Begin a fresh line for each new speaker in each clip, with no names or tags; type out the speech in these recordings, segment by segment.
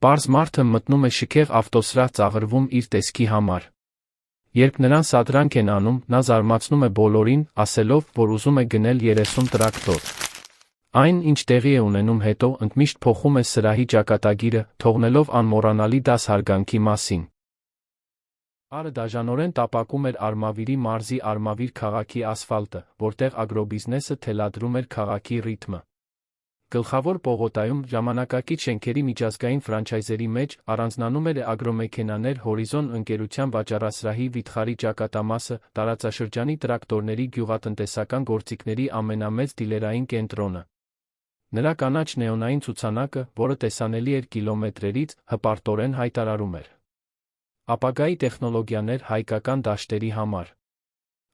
Պարզ մարդը մտնում է շքեղ ավտոսրահ ծաղրվում իր տեսքի համար։ Երբ նրան սադրանք են անում, նա զարմացնում է բոլորին, ասելով, որ ուզում է գնել 30 տրակտոր։ Այն, ինչ տեղի է ունենում հետո, ընդմիշտ փոխում է սրահի ճակատագիրը, թողնելով անմոռանալի դաս հարգանքի մասին։ Արը դաժանորեն տապակում էր Արմավիրի մարզի Արմավիր քաղաքի ասֆալտը, որտեղ ագրոբիզնեսը թելադրում էր քաղաքի ռիթմը։ Գլխավոր պողոտայում, ժամանակակից շենքերի միջազգային ֆրանչայզերի մեջ, առանձնանում էր ագրոմեքենաներ Հորիզոն ընկերության վաճառասրահի վիթխարի ճակատամասը, տարածաշրջանի տրակտորների գյուղատնտեսական գործիքների ամենամեծ դիլերային կենտրոնը։ Նրա կանաչ նեոնային ցուցանակը, որը տեսանելի էր կիլոմետրերից, հպարտորեն հայտարարում էր ապագայի տեխնոլոգիաներ հայկական դաշտերի համար։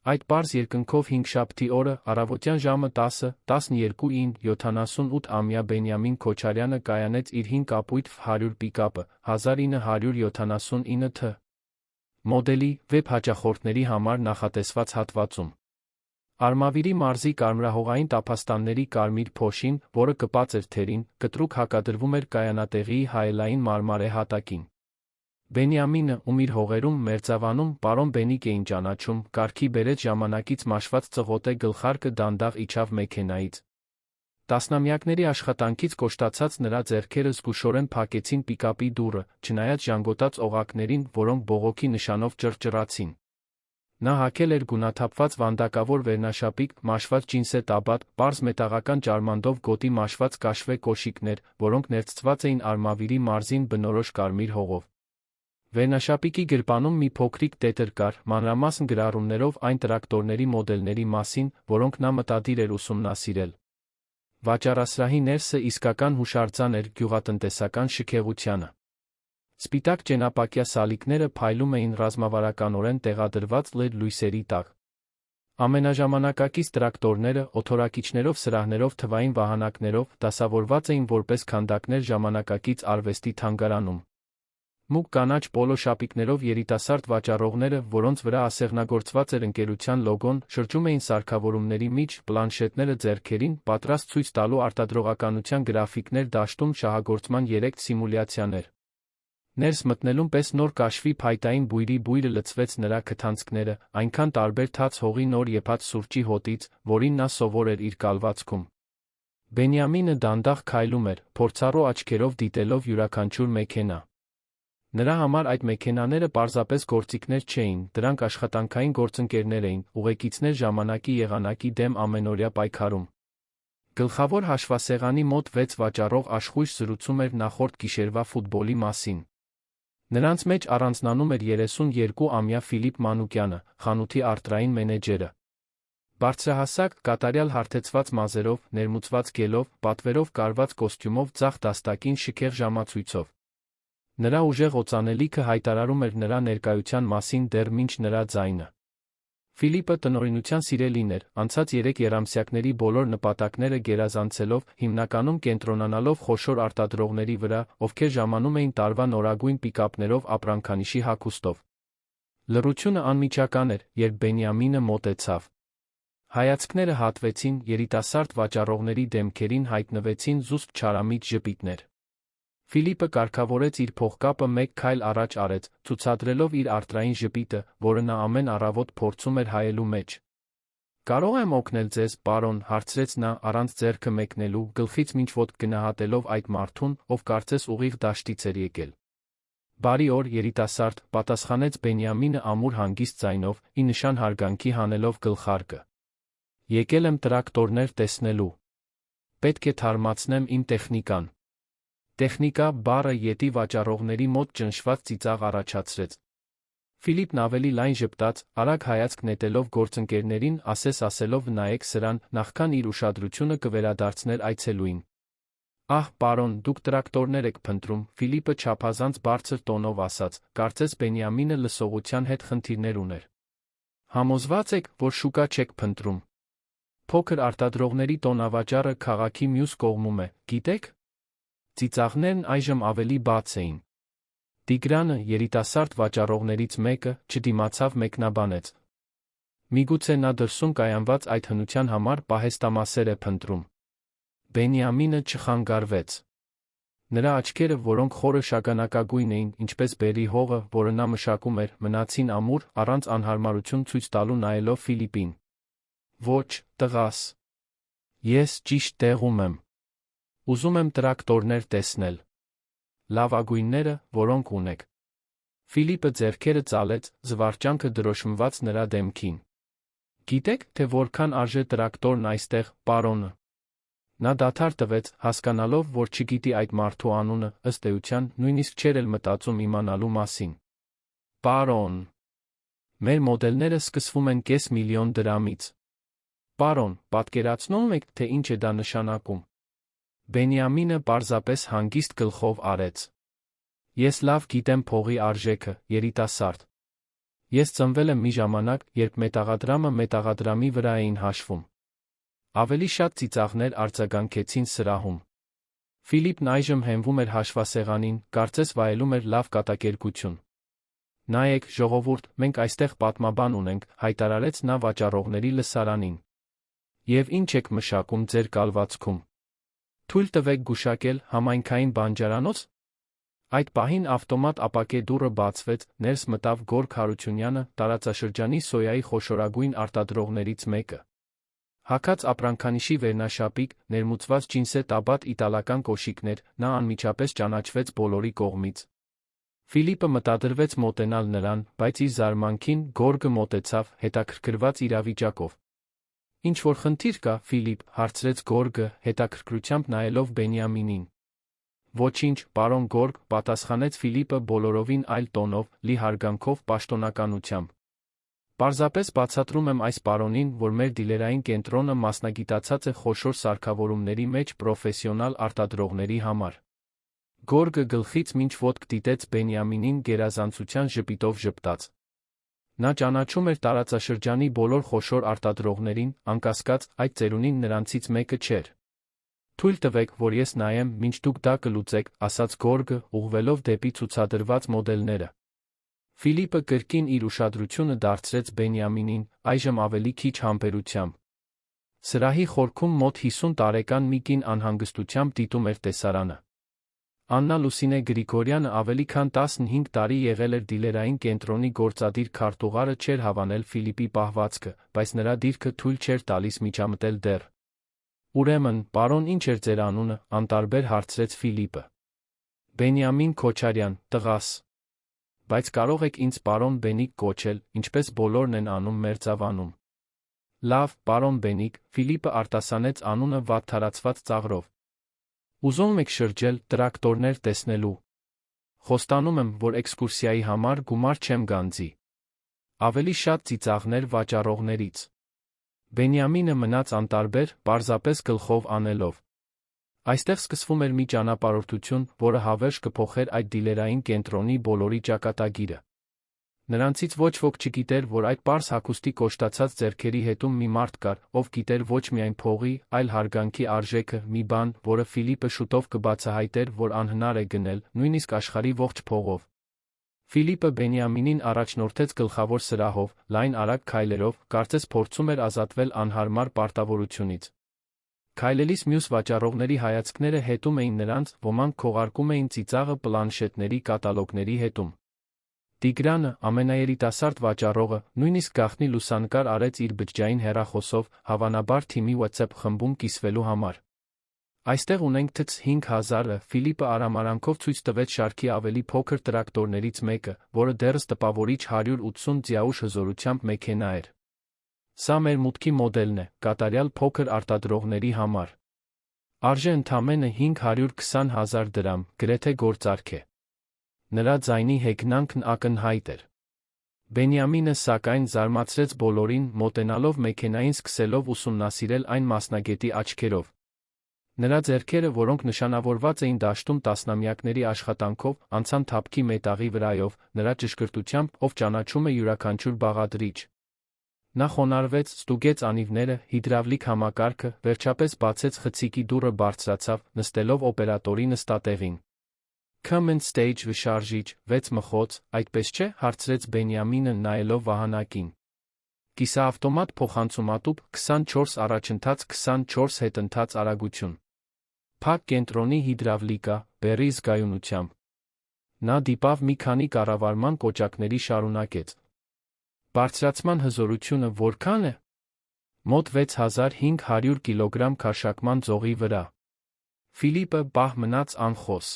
Այդ պարզ երկնքով հինգշաբթի օրը, առավոտյան ժամը 10:12-ին 78-ամյա Բենյամին Քոչարյանը կայանեց իր հին կապույտ F100 պիկապը, 1979 թ. մոդելի, վեբ հաճախորդների համար նախատեսված հատվածում։ Արմավիրի մարզի կարմրահողային տափաստանների կարմիր փոշին, որը կպած էր թերին, կտրուկ հակադրվում էր կայանատեղիի հայելային մարմարե հատակին։ Բենյամինը, ում իր հողերում, Մերձավանում, պարոն Բենիկ էին ճանաչում, կարգի բերեց ժամանակից մաշված ծղոտե գլխարկը դանդաղ իջավ մեքենայից։ Տասնամյակների աշխատանքից կոշտացած նրա ձեռքերը զգուշորեն փակեցին պիկապի դուռը, չնայած ժանգոտած օղակներին, որոնք բողոքի նշանով ճռճռացին։ Նա հագել էր գունաթափված վանդակավոր վերնաշապիկ, մաշված ջինսե տաբատ, պարզ մետաղական ճարմանդով գոտի մաշված կաշվե կոշիկներ, որոնք ներծծված էին Արմավիրի մարզին բնորոշ կարմիր հողով։ Վերնաշապիկի գրպանում մի փոքրիկ տետր կար, մանրամասն գրառումներով այն տրակտորների մոդելների մասին, որոնք նա մտադիր էր ուսումնասիրել։ Վաճառասրահի ներսը իսկական հուշարձան էր գյուղատնտեսական շքեղությանը։ Սպիտակ ճենապակյա սալիկները փայլում էին ռազմավարականորեն տեղադրված LED լույսերի տակ։ Ամենաժամանակակից տրակտորները, օդորակիչներով, սրահներով, թվային վահանակներով, դասավորված էին որպես քանդակներ ժամանակակից արվեստի թանգարանում։ Մուգ կանաչ պոլո շապիկներով երիտասարդ վաճառողները, որոնց վրա ասեղնագործված էր ընկերության լոգոն, շրջում էին սարքավորումների միջ, պլանշետները ձեռքերին, պատրաստ ցույց տալու արտադրողականության գրաֆիկներ դաշտում շահագործման 3 սիմուլյացիաներ։ Ներս մտնելուն պես նոր կաշվի փայտային բույրի բույրը լցվեց նրա քթանցքները, այնքան տարբեր թաց հողի նոր եփած սուրճի հոտից, որին նա սովոր էր իր կալվածքում։ Բենյամինը դանդաղ քայլում էր, փորձառու աչքերով դիտելով յուրաքանչյուր մեքենա։ Նրա համար այդ մեքենաները պարզապես գործիքներ չէին, դրանք աշխատանքային գործընկերներ էին, ուղեկիցներ ժամանակի եղանակի դեմ ամենօրյա պայքարում։ Գլխավոր հաշվասեղանի մոտ 6 վաճառող աշխույժ զրուցում էր նախորդ գիշերվա ֆուտբոլի մասին։ Նրանց մեջ առանձնանում էր 32-ամյա Ֆիլիպ Մանուկյանը, խանութի արտրային մենեջերը։ Բարձրահասակ, կատարյալ հարթեցված մազերով, ներմուծված գելով, պատվերով կարված կոստյումով, ձախ դաստակին շքեղ ժամացույցով։ Նրա ուժեղ օծանելիքը հայտարարում էր նրա ներկայության մասին դեռ մինչ նրա ձայնը։ Ֆիլիպը տնօրինության սիրելին էր, անցած 3 եռամսյակների բոլոր նպատակները գերազանցելով, հիմնականում կենտրոնանալով խոշոր արտադրողների վրա, ովքեր ժամանում էին տարվա նորագույն պիկապներով ապրանքանիշի հագուստով։ Լռությունը անմիջական էր, երբ Բենյամինը մոտեցավ։ Հայացքները հատվեցին, երիտասարդ վաճառողների դեմքերին հայտնվեցին զուսպ չարամիտ ժպիտներ։ Ֆիլիպը կարգավորեց իր փողկապը մեկ քայլ առաջ արեց, ցուցադրելով իր արտրային ժպիտը, որը նա ամեն առավոտ փորձում էր հայելու մեջ։ «Կարող եմ օգնել ձեզ, պարոն», հարցրեց նա, առանց ձեռքը մեկնելու, գլխից մինչ ոտք գնահատելով այդ մարդուն, ով կարծես ուղիղ դաշտից էր եկել։ «Բարի օր, երիտասարդ», պատասխանեց Բենյամինը ամուր հանգիստ ձայնով, ի նշան հարգանքի հանելով գլխարկը։ «Եկել եմ տրակտորներ տեսնելու։ Պետք է թարմացնեմ իմ տեխնիկան»։ Տեխնիկա բառը ետի վաճառողների մոտ ճնշված ծիծաղ առաջացրեց։ Ֆիլիպն ավելի լայն ժպտաց, արագ հայացք նետելով գործընկերներին, ասելով նայեք սրան, նախքան իր ուշադրությունը կվերադարձներ այցելուին։ «Ահ, պարոն, դուք տրակտորներ եք փնտրում», Ֆիլիպը չափազանց բարձր տոնով ասաց, կարծես Բենյամինը լսողության հետ խնդիրներ ուներ։ «Համոզվա՞ծ եք, որ շուկա չեք փնտրում։ Փոքր արտադրողների տոնավաճառը քաղաքի մյուս կողմում է, գիտեք»։ Ծիծաղներն այժմ ավելի բաց էին։ Տիգրանը, երիտասարդ վաճառողներից մեկը, չդիմացավ մեկնաբանեց. Միգուցե նա դրսում կայանված այդ հնության համար պահեստամասեր է փնտրում։ Բենյամինը չխանգարվեց։ Նրա աչքերը, որոնք խորը շագանակագույն էին, ինչպես բերրի հողը, որը նա մշակում էր, մնացին ամուր, առանց անհարմարություն ցույց տալու նայելով Ֆիլիպին։ Ոչ, տղաս։ Ես ճիշտ տեղում եմ։ Ուզում եմ տրակտորներ տեսնել։ Լավագույնները, որոնք ունեք։ Ֆիլիպը ձեռքերը ծալեց, զվարճանքը դրոշմված նրա դեմքին։ Գիտեք, թե որքան արժե տրակտորն այստեղ, պարոնը։ Նա դադար տվեց, հասկանալով, որ չգիտի այդ մարդու անունը, ըստ էության, նույնիսկ չէր էլ մտածում իմանալու մասին։ Պարոն։ Մեր մոդելները սկսվում են $500,000-ից։ Պարոն, պատկերացնում եք, թե ինչ է դա նշանակում։ Բենյամինը պարզապես հանգիստ գլխով արեց։ Ես լավ գիտեմ փողի արժեքը, երիտասարդ։ Ես ծնվել եմ մի ժամանակ, երբ մետաղադրամը մետաղադրամի վրա էին հաշվում։ Ավելի շատ ծիծաղներ արձագանքեցին սրահում։ Ֆիլիպն այժմ հենվում էր հաշվասեղանին, կարծես վայելում էր լավ կատակերգություն։ Նայեք, ժողովուրդ, մենք այստեղ պատմաբան ունենք, հայտարարեց նա վաճառողների լսարանին։ Եվ ինչ եք մշակում ձեր կալվածքում։ Թույլ տվեք գուշակել, համայնքային բանջարանոց։ Այդ պահին ավտոմատ ապակե դուռը բացվեց, ներս մտավ Գորգ Հարությունյանը, տարածաշրջանի սոյայի խոշորագույն արտադրողներից մեկը։ Հագած ապրանքանիշի վերնաշապիկ, ներմուծված ջինսե տաբատ իտալական կոշիկներ, նա անմիջապես ճանաչվեց բոլորի կողմից։ Ֆիլիպը մտադրվեց մոտենալ նրան, բայց իր զարմանքին Գորգը մոտեցավ, հետաքրքրված իրավիճակով։ Ինչ-որ խնդիր կա, Ֆիլիպ, հարցրեց Գորգը, հետաքրքրությամբ նայելով Բենյամինին։ Ոչինչ, պարոն Գորգ, պատասխանեց Ֆիլիպը բոլորովին այլ տոնով, լի հարգանքով, պաշտոնականությամբ։ Պարզապես բացատրում եմ այս պարոնին, որ մեր դիլերային կենտրոնը մասնագիտացած է խոշոր սարքավորումների մեջ պրոֆեսիոնալ արտադրողների համար։ Գորգը գլխից մինչ ոտք դիտեց Բենյամինին գերազանցության ժպիտով ժպտաց։ Նա ճանաչում էր տարածաշրջանի բոլոր խոշոր արտադրողներին, անկասկած, այդ ծերունին նրանցից մեկը չէր։ Թույլ տվեք, որ ես նայեմ, մինչ դուք դա կլուծեք, ասաց Գորգը, ուղղվելով դեպի ցուցադրված մոդելները։ Ֆիլիպը կրկին իր ուշադրությունը դարձրեց Բենյամինին, այժմ ավելի քիչ համբերությամբ։ Սրահի խորքում մոտ 50 տարեկան մի կին անհանգստությամբ դիտում էր տեսարանը։ Աննա Լուսինե Գրիգորյանը ավելի քան 15 տարի եղել էր դիլերային կենտրոնի գործադիր քարտուղարը, չէր հավանել Ֆիլիպի պահվածքը, բայց նրա դիրքը թույլ չէր տալիս միջամտել դեռ։ Ուրեմն, պարոն, ինչ էր ձեր անունը, անտարբեր հարցրեց Ֆիլիպը։ Բենյամին Քոչարյան, տղաս։ Բայց կարող եք ինձ պարոն Բենիկ կոչել, ինչպես բոլորն են անում մերձավանում։ Լավ, պարոն Բենիկ, Ֆիլիպը արտասանեց անունը վատ թարացված ծաղրով։ Ուզում եք շրջել, տրակտորներ տեսնելու։ Խոստանում եմ, որ էքսկուրսիայի համար գումար չեմ գանձի։ Ավելի շատ ծիծաղներ վաճառողներից։ Բենյամինը մնաց անտարբեր, պարզապես գլխով անելով։ Այստեղ սկսվում էր մի ճանապարհորդություն, որը հավերժ կփոխեր այդ դիլերային կենտրոնի բոլորի ճակատագիրը։ Նրանցից ոչ ոք չգիտեր, որ այդ պարզ հագուստի կոշտացած ձեռքերի հետում մի մարդ կար, ով գիտեր ոչ միայն փողի, այլ հարգանքի արժեքը, մի բան, որը Ֆիլիպը շուտով կբացահայտեր, որ անհնար է գնել, նույնիսկ աշխարհի ողջ փողով։ Ֆիլիպը Բենյամինին առաջնորդեց գլխավոր սրահով, լայն արագ քայլերով, կարծես փորձում էր ազատվել անհարմար պարտավորությունից։ Քայլելիս մյուս վաճառողների հայացքները հետում էին նրանց, ոմանք քողարկում էին ծիծաղը պլանշետների կատալոգների հետում։ Տիգրանը, ամենաերիտասարդ վաճառողը, նույնիսկ գաղտնի լուսանկար արեց իր բջջային հեռախոսով, հավանաբար թիմի WhatsApp խմբում կիսվելու համար։ Այստեղ ունենք թց 5000-ը, Ֆիլիպը արամարանքով ցույց տվեց շարքի ավելի փոքր տրակտորներից մեկը, որը դեռս տպավորիչ 180 ձիաուժ հզորությամբ մեքենա էր։ Սա մեր մուտքի մոդելն է, կատարյալ փոքր արտադրողների համար։ Արժե ընդամենը 520,000 դրամ, գրեթե գործարք է։ Նրա ձայնի հեգնանքն ակնհայտ էր։ Բենյամինը սակայն զարմացրեց բոլորին, մոտենալով մեքենային սկսելով ուսումնասիրել այն մասնագետի աչքերով։ Նրա ձեռքերը, որոնք նշանավորված էին դաշտում տասնամյակների աշխատանքով, անցան թափքի մետաղի վրայով, նրա ճշգրտությամբ, ով ճանաչում է յուրաքանչյուր բաղադրիչ։ Նա խոնարհվեց, ստուգեց անիվները, հիդրավլիկ համակարգը, վերջապես բացեց խցիկի դուռը, բարձրացավ, նստելով օպերատորի նստատեղին։ Command Stage վշարժիչ, 6 մխոց, այդպես չէ, հարցրեց Բենյամինը նայելով վահանակին։ Կիսաավտոմատ փոխանցումատուփ, 24 առաջընթաց, 24 հետընթաց արագություն։ Փակ կենտրոնի հիդրավլիկա, բեռի զգայունությամբ։ Նա դիպավ մի քանի կառավարման կոճակների շարունակեց. Բարձրացման հզորությունը որքան է։ Մոտ 6500 կիլոգրամ քաշակման ձողի վրա։ Ֆիլիպը պահ մնաց անխոս։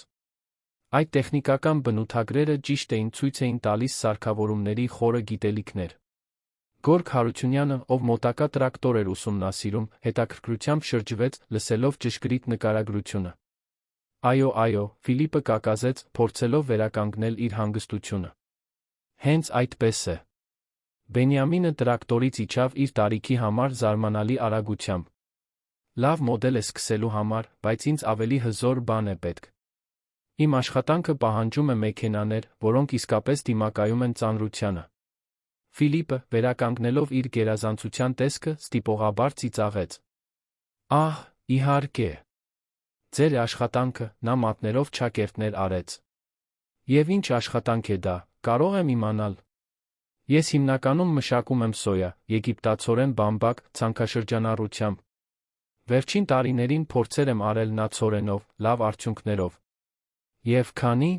Այդ տեխնիկական բնութագրերը ճիշտ էին ցույց էին տալիս սարքավորումների խորը գիտելիքներ։ Գորգ Հարությունյանը, ով մոտակա տրակտոր էր ուսումնասիրում, հետաքրքրությամբ շրջվեց, լսելով ճշգրիտ նկարագրությունը։ Այո, Ֆիլիպը կակազեց, փորձելով վերականգնել իր հանգստությունը։ Հենց այդպես է։ Բենյամինը տրակտորից իջավ իր տարիքի համար զարմանալի արագությամբ։ Լավ մոդել է սկսելու համար, բայց ինձ ավելի հզոր բան է պետք։ Իմ աշխատանքը պահանջում է մեքենաներ, որոնք իսկապես դիմակայում են ծանրությանը։ Ֆիլիպը, վերականգնելով իր գերազանցության տեսքը, ստիպողաբար ծիծաղեց։ Ահ, իհարկե։ Ձեր աշխատանքը, նա մատներով ճակերտներ արեց։ Եվ ինչ աշխատանք է դա, կարող եմ իմանալ։ Ես հիմնականում մշակում եմ սոյա, եգիպտացորեն բամբակ, ցանքաշրջանառությամբ։ Վերջին տարիներին փորձեր եմ արել նացորենով, լավ արդյունքներով։ Եվ քանի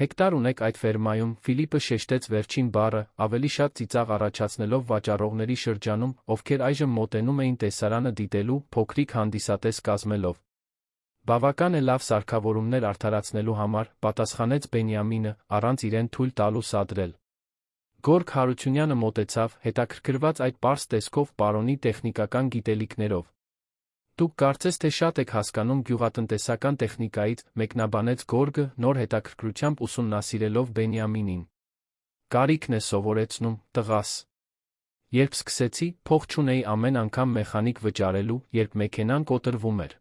հեկտար ունեք այդ ֆերմայում, Ֆիլիպը շեշտեց վերջին բառը, ավելի շատ ծիծաղ առաջացնելով վաճառողների շրջանում, ովքեր այժմ մոտենում էին տեսարանը դիտելու, փոքրիկ հանդիսատես կազմելով։ Բավական է լավ սարքավորումներ արդարացնելու համար, պատասխանեց Բենյամինը, առանց իրեն թույլ տալու սադրել։ Գորգ Հարությունյանը մոտեցավ, հետաքրքրված այդ պարզ տեսքով պարոնի տեխնիկական գիտելիքներով։ Դուք կարծես թե շատ եք հասկանում գյուղատնտեսական տեխնիկայից, մեկնաբանեց Գորգը, նոր հետաքրքրությամբ ուսումնասիրելով Բենյամինին։ Կարիքն է սովորեցնում, տղաս։ Երբ սկսեցի, փող չունեի ամեն անգամ մեխանիկ վճարելու, երբ մեքենան կոտրվում էր։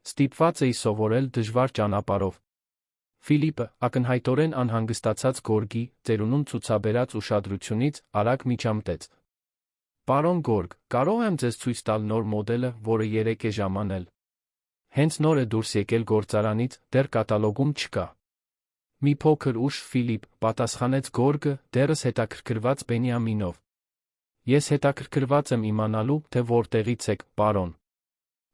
Ստիպված էի սովորել դժվար ճանապարհով։ Ֆիլիպը, ակնհայտորեն անհանգստացած Գորգի, ծերունուն ցուցաբերած ուշադրությունից, արագ միջամտեց։ Պարոն Գորգ, կարող եմ ձեզ ցույց տալ նոր մոդելը, որը երեկ է ժամանել։ Հենց նոր է դուրս եկել գործարանից, դեռ կատալոգում չկա։ Մի փոքր ուշ, Ֆիլիպ, պատասխանեց Գորգը, դեռս հետաքրքրված Բենյամինով։ Ես հետաքրքրված եմ իմանալու, թե որտեղից եք, պարոն։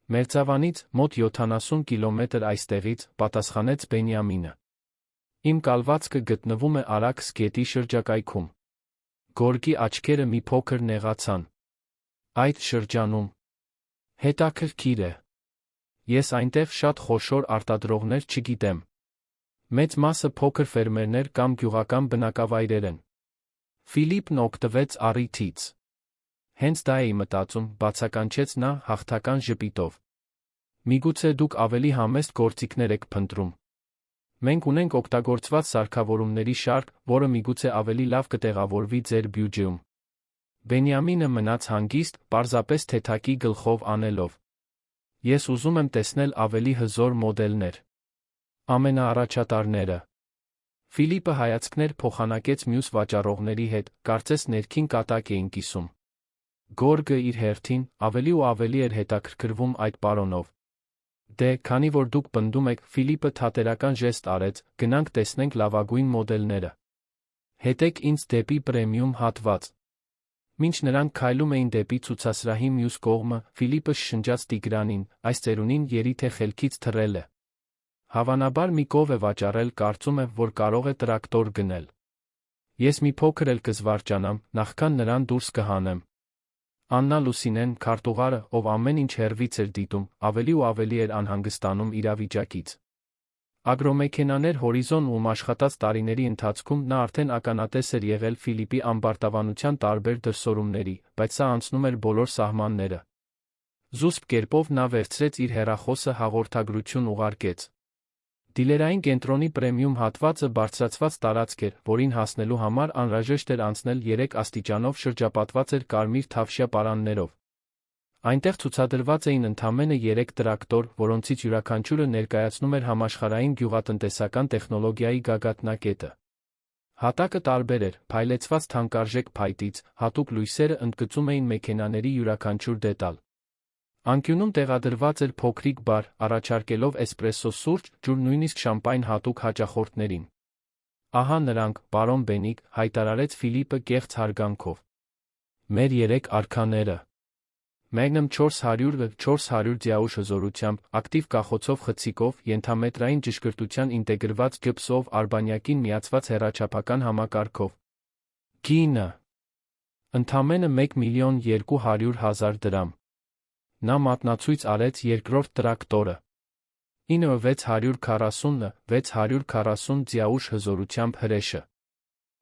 Մերձավանից, մոտ 70 կիլոմետր այստեղից, պատասխանեց Բենյամինը։ Իմ կալվածքը գտնվում է Արաքս գետի շրջակայքում։ Գորգի աչքերը մի փոքր նեղացան։ Այդ շրջանում։ Հետաքրքիր է։ Ես այնտեղ շատ խոշոր արտադրողներ չգիտեմ։ Մեծ մասը փոքր ֆերմերներ կամ գյուղական բնակավայրեր են։ Ֆիլիպն օգտվեց առիթից։ Հենց դա էի մտածում, բացականչեց նա հաղթական ժպիտով։ Միգուցե դուք ավելի համեստ գործիքներ եք փնտրում։ Մենք ունենք օգտագործված սարքավորումների շարք, որը միգուցե ավելի լավ կտեղավորվի ձեր բյուջեում։ Բենյամինը մնաց հանգիստ, պարզապես թեթակի գլխով անելով։ Ես ուզում եմ տեսնել ավելի հզոր մոդելներ։ Ամենաառաջատարները։ Ֆիլիպը հայացքներ փոխանակեց մյուս վաճառողների հետ, կարծես ներքին կատակ էին կիսում։ Գորգը իր հերթին, ավելի ու ավելի էր հետաքրքրվում այդ պարոնով։ Դե, քանի որ դուք պնդում եք, Ֆիլիպը թատերական ժեստ արեց, գնանք տեսնենք լավագույն մոդելները։ Հետեք ինձ դեպի պրեմիում հատված։ Մինչ նրանք քայլում էին դեպի ցուցասրահի մյուս կողմը, Ֆիլիպը շշնջաց Տիգրանին, այս ծերունին երիթե խելքից թռել է։ Հավանաբար մի կով է վաճառել, կարծում է, որ կարող է տրակտոր գնել։ Ես մի փոքր էլ կզվարճանամ, նախքան նրան դուրս կհանեմ։ Աննա Լուսինեն, քարտուղարը, ով ամեն ինչ հեռվից էր դիտում, ավելի ու ավելի էր անհանգստանում իրավիճակից։ Ագրոմեքենաներ հորիզոնում աշխատած տարիների ընթացքում նա արդեն ականատես էր եղել Ֆիլիպի ամբարտավանության տարբեր դրսևորումների, բայց սա անցնում էր բոլոր սահմանները։ Զուսպ կերպով նա վերցրեց իր հեռախոսը, հաղորդագրություն ուղարկեց։ Դիլերային կենտրոնի պրեմիում հատվածը բարձրացված տարածք էր, որին հասնելու համար անհրաժեշտ էր անցնել 3 աստիճանով շրջապատված էր կարմիր թավշյա պարաններով։ Այնտեղ ցուցադրված էին ընդամենը 3 տրակտոր, որոնցից յուրաքանչյուրը ներկայացնում էր համաշխարհային գյուղատնտեսական տեխնոլոգիայի գագաթնակետը։ Հատակը տարբեր էր, փայլեցված թանկարժեք փայտից, հատուկ լույսերը ընդգծում էին մեքենաների յուրաքանչյուր դետալ։ Անկյունում տեղադրված էր փոքրիկ բար, առաջարկելով էսպրեսո սուրճ, ջուր, նույնիսկ շամպայն հատուկ հաճախորդներին։ Ահա նրանք, պարոն Բենիկ, հայտարարեց Ֆիլիպը կեղծ հարգանքով։ Մեր 3 արքաները։ Magnum 400 ձիաուշ հզորությամբ, ակտիվ կախոցով խցիկով, ենթամետրային ճշգրտության ինտեգրված GPSով արբանյակին միացված հեռաչափական համակարգով։ Գինը ընդամենը 1.200.000 դրամ։ Նա մատնացույց արեց երկրորդ տրակտորը։ 640 ձիաուշ հզորությամբ հրեշը։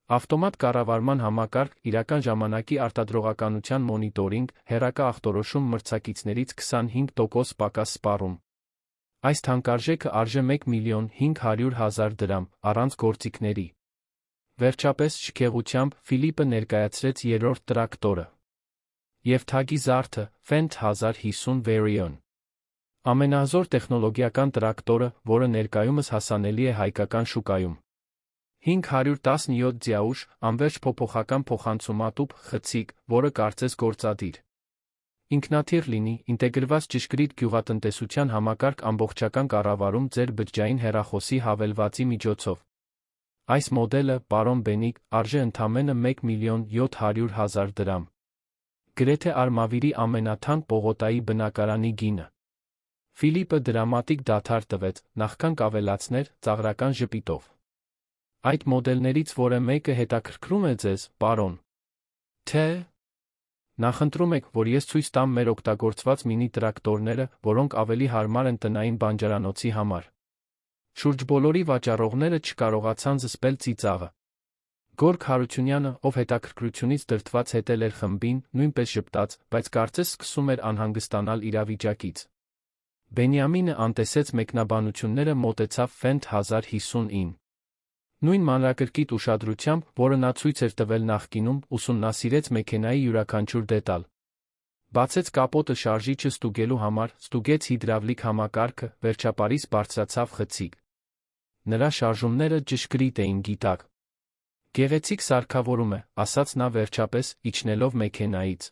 Ավտոմատ կառավարման համակարգ, իրական ժամանակի արտադրողականության մոնիտորինգ, հեռակա ախտորոշում մրցակիցներից 25% պակաս սպառում։ Այս թանկարժեքը արժե 1.500.000 դրամ, առանց գործիքների։ Վերջապես շքեղությամբ Ֆիլիպը ներկայացրեց երրորդ տրակտորը։ Եվ թագի զարդը Fendt 1050 Variant։ Ամենահզոր տեխնոլոգիական տրակտորը, որը ներկայումս հասանելի է հայկական շուկայում։ 517 ձիաուշ, անվերջ փոփոխական փոխանցումատուփ խցիկ, որը կարծես գործադիր։ Ինքնաթիռ լինի, ինտեգրված ճշգրիտ գյուղատնտեսության համակարգ ամբողջական կառավարում ձեր բջջային հեռախոսի հավելվածի միջոցով։ Այս մոդելը, պարոն Բենիկ, արժե ընդամենը 1.700.000 դրամ։ Գրեթե Արմավիրի ամենաթանկ պողոտայի բնակարանի գինը։ Ֆիլիպը դրամատիկ դադար տվեց, նախքան կավելացներ ծաղրական ժպիտով։ Այդ մոդելներից որը մեկը հետաքրքրում է ձեզ, պարոն։ Թե նախընտրում եք, որ ես ցույց տամ մեր օգտագործված մինի տրակտորները, որոնք ավելի հարմար են տնային բանջարանոցի համար։ Շուրջ բոլորի վաճառողները չկարողացան զսպել ծիծաղը։ Գորգ Հարությունյանը, ով հետաքրքրությունից դրդված հետել էր խմբին, նույնպես ժպտաց, բայց կարծես սկսում էր անհանգստանալ իրավիճակից։ Բենյամինը անտեսեց մեկնաբանությունները մոտեցավ Fendt 1050-ին։ Նույն մանրակրկիտ ուշադրությամբ, որը նա ցույց էր տվել նախկինում, ուսումնասիրեց մեքենայի յուրաքանչյուր դետալ։ Բացեց կապոտը շարժիչը ստուգելու համար, ստուգեց հիդրավլիկ համակարգը, վերջապարիս բարձրացավ խցիկ։ Նրա շարժումները ճշգրիտ էին, գիտակ։ Գեղեցիկ սարքավորում է, ասաց նա վերջապես, իջնելով մեքենայից։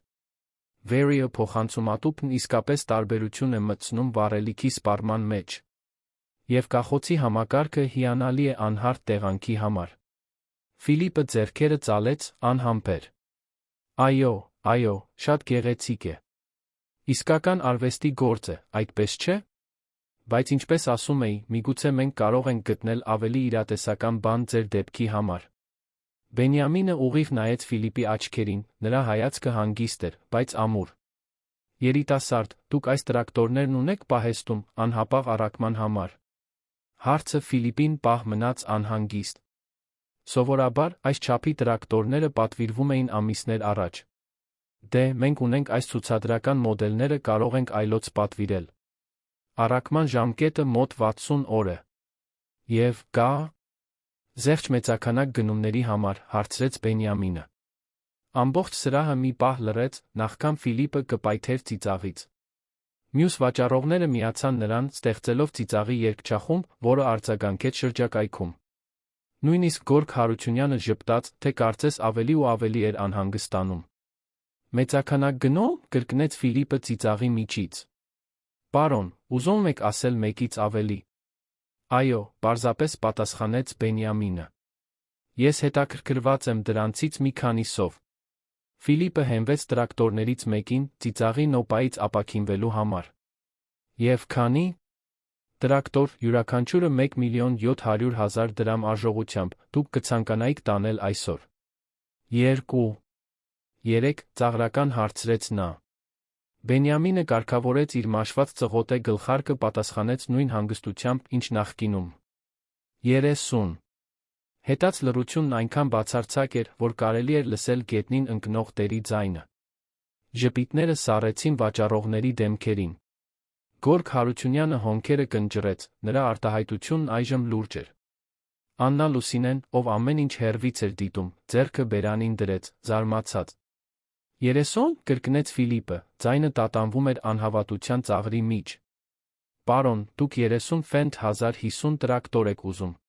Vario փոխանցումատուփն իսկապես տարբերություն է մտցնում վառելիքի սպառման մեջ։ Եվ կախոցի համակարգը հիանալի է անհարթ տեղանքի համար։ Ֆիլիպը ձեռքերը ծալեց, անհամբեր։ Այո, շատ գեղեցիկ է։ Իսկական արվեստի գործ է, այդպես չէ՞։ Բայց ինչպես ասում էի, միգուցե մենք կարող ենք գտնել ավելի իրատեսական բան ձեր դեպքի համար։ Բենյամինը ուղիղ նայեց Ֆիլիպի աչքերին, նրա հայացքը հանգիստ էր, բայց ամուր։ Երիտասարդ, դուք այս տրակտորներն ունեք պահեստում, անհապաղ առաքման համար։ Հարցը Ֆիլիպին պահ մնաց անհանգիստ։ Սովորաբար, այս չափի տրակտորները պատվիրվում էին ամիսներ առաջ։ Դե, մենք ունենք այս ցուցադրական մոդելները կարող ենք այլոց պատվիրել։ Առաքման ժամկետը մոտ 60 օր է։ Եվ կա զեղչ մեծաքանակ գնումների համար, հարցրեց Բենյամինը։ Ամբողջ սրահը մի պահ լռեց, նախքան Ֆիլիպը կպայթեր ծիծաղից։ Մյուս վաճառողները միացան նրան, ստեղծելով ծիծաղի երգչախումբ, որը արձագանքեց շրջակայքում։ Նույնիսկ Գորգ Հարությունյանը ժպտաց, թե կարծես ավելի ու ավելի էր անհանգստանում։ Մեծաքանակ գնո՞մ, կրկնեց Ֆիլիպը ծիծաղի միջից։ Պարոն, ուզում եք ասել մեկից ավելի։ Այո, պարզապես պատասխանեց Բենյամինը։ Ես հետաքրքրված եմ դրանցից մի քանիսով։ Ֆիլիպը հենվեց տրակտորներից մեկին, ծիծաղի նոպայից ապաքինվելու համար։ Եվ քանի՞։ Տրակտոր, յուրաքանչյուրը 1.700.000 դրամ արժողությամբ, դուք կցանկանայիք տանել այսօր։ 2. 3. ծաղրական հարցրեց նա։ Բենյամինը կարգավորեց իր մաշված ծղոտե գլխարկը պատասխանեց նույն հանգստությամբ, ինչ նախկինում։ 30. Հետաց լռությունն այնքան բացարձակ էր, որ կարելի էր լսել գետնին ընկնող տերի ձայնը։ Ժպիտները սառեցին վաճառողների դեմքերին։ Գորգ Հարությունյանը հոնքերը կնճռեց, նրա արտահայտությունն այժմ լուրջ էր։ Աննա Լուսինեն, ով ամեն ինչ հեռվից էր դիտում, ձեռքը բերանին դրեց, զարմացած։ 30, կրկնեց Ֆիլիպը, ձայնը տատանվում էր անհավատության ծաղրի մեջ։ Պարոն, դուք 30 Fendt 1050 տրակտոր եք ուզում։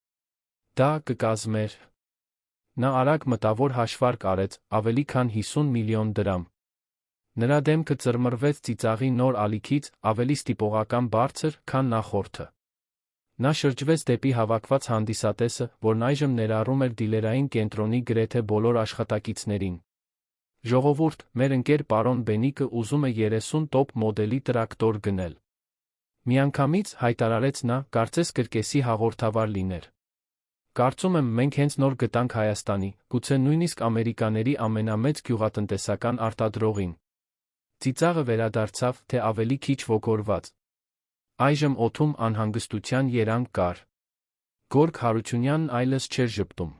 Դա կկազմեր։ Նա արագ մտավոր հաշվարկ արեց, ավելի քան 50 միլիոն դրամ։ Նրա դեմքը ծռմռվեց ծիծաղի նոր ալիքից, ավելի ստիպողական բարձր, քան նախորդը։ Նա շրջվեց դեպի հավաքված հանդիսատեսը, որն այժմ ներառում էր դիլերային կենտրոնի գրեթե բոլոր աշխատակիցներին։ Ժողովուրդ, մեր ընկեր պարոն Բենիկը ուզում է 30 տոպ մոդելի տրակտոր գնել։ Միանգամից հայտարարեց նա, կարծես կրկեսի հաղորդավար լիներ։ Կարծում եմ մենք հենց նոր գտանք Հայաստանի, գուցե նույնիսկ ամերիկաների ամենամեծ գյուղատնտեսական արտադրողին։ Ծիծաղը վերադարձավ, թե ավելի քիչ ոգորված։ Այժմ օդում անհանգստության երանգ կար։ Գորգ Հարությունյանն այլևս չէր ժպտում։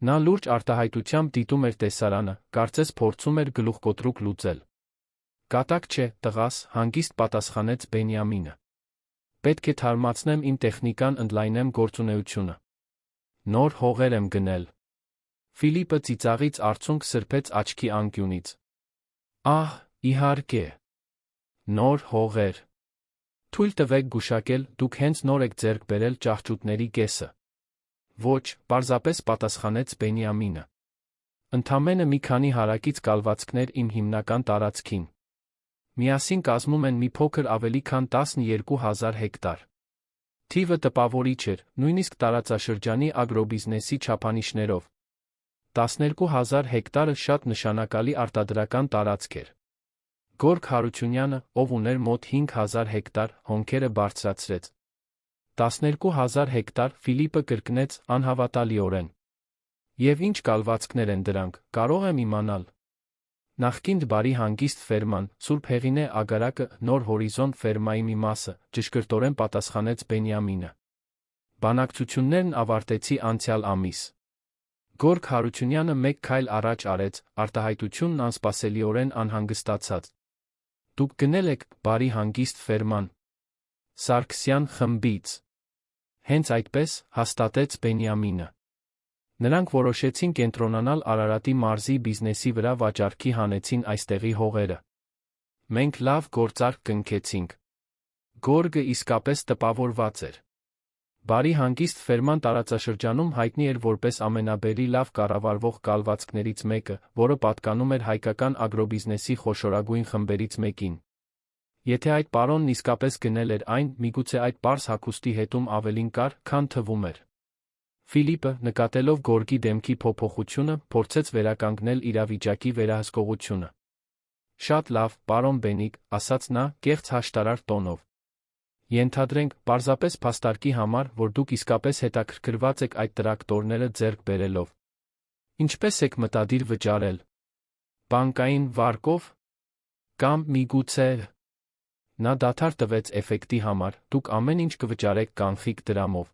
Նա լուրջ արտահայտությամբ դիտում էր տեսարանը, կարծես փորձում էր գլուխկոտրուկ լուծել։ Կատակ չէ, տղաս, հանգիստ պատասխանեց Բենյամինը։ Պետք է թարմացնեմ իմ տեխնիկան, ընդլայնեմ գործունեությունը։ Նոր հողեր եմ գնել։ Ֆիլիպը ծիծաղից արցունք սրբեց աչքի անկյունից։ Ահ, իհարկե։ Նոր հողեր։ Թույլ տվեք գուշակել, դուք հենց նոր եք ձեռք բերել ճահճուտների կեսը։ Ոչ, պարզապես պատասխանեց Բենյամինը։ Ընդամենը մի քանի հարակից կալվածքներ իմ հիմնական տարածքին։ Միասին կազմում են մի փոքր ավելի քան 12,000 հեկտար։ Թիվը տպավորիչ էր, նույնիսկ տարածաշրջանի ագրոբիզնեսի չափանիշներով։ 12,000 հեկտարը շատ նշանակալի արտադրական տարածք էր։ Գորգ Հարությունյանը, ով ուներ մոտ 5,000 հեկտար, հոնքերը բարձրացրեց։ 12,000 հեկտար, Ֆիլիպը կրկնեց անհավատալիորեն։ Եվ ինչ կալվածքներ են դրանք, կարող եմ իմանալ։ Նախկին Բարի հանգիստ ֆերման, Սուրբ Հեղինե Ագարակը, Նոր Հորիզոն ֆերմայի մի մասը, ճշգրտորեն պատասխանեց Բենյամինը։ Բանակցություններն ավարտեցի անցյալ ամիս։ Գորգ Հարությունյանը մեկ քայլ առաջ արեց, արտահայտությունն անսպասելիորեն անհանգստացած։ Դուք գնել եք Բարի հանգիստ ֆերման։ Սարգսյան խմբից։ Հենց այդպես, հաստատեց Բենյամինը։ Նրանք որոշեցին կենտրոնանալ Արարատի մարզի բիզնեսի վրա, վաճառքի հանեցին այստեղի հողերը։ Մենք լավ գործարք կնքեցինք։ Գորգը իսկապես տպավորված էր։ Բարի հանգիստ ֆերման տարածաշրջանում հայտնի էր որպես ամենաբերի լավ կառավարվող կալվածքներից մեկը, որը պատկանում էր հայկական ագրոբիզնեսի խոշորագույն խմբերից մեկին։ Եթե այդ պարոնն իսկապես գնել էր այն, միգուցե այդ պարզ հագուստի հետում ավելին կար, քան թվում էր։ Ֆիլիպը, նկատելով Գորգի դեմքի փոփոխությունը, փորձեց վերականգնել իրավիճակի վերահսկողությունը։ Շատ լավ, պարոն Բենիկ, ասաց նա, կեղծ հաշտարար տոնով։ Ենթադրենք, պարզապես փաստարկի համար, որ դուք իսկապես հետաքրքրված եք այդ տրակտորները ձեռք բերելով։ Ինչպես եք մտադիր վճարել։ Բանկային վարկով։ Կամ միգուցե։ Նա դադար տվեց էֆեկտի համար, դուք ամեն ինչ կվճարեք կանխիկ դրամով։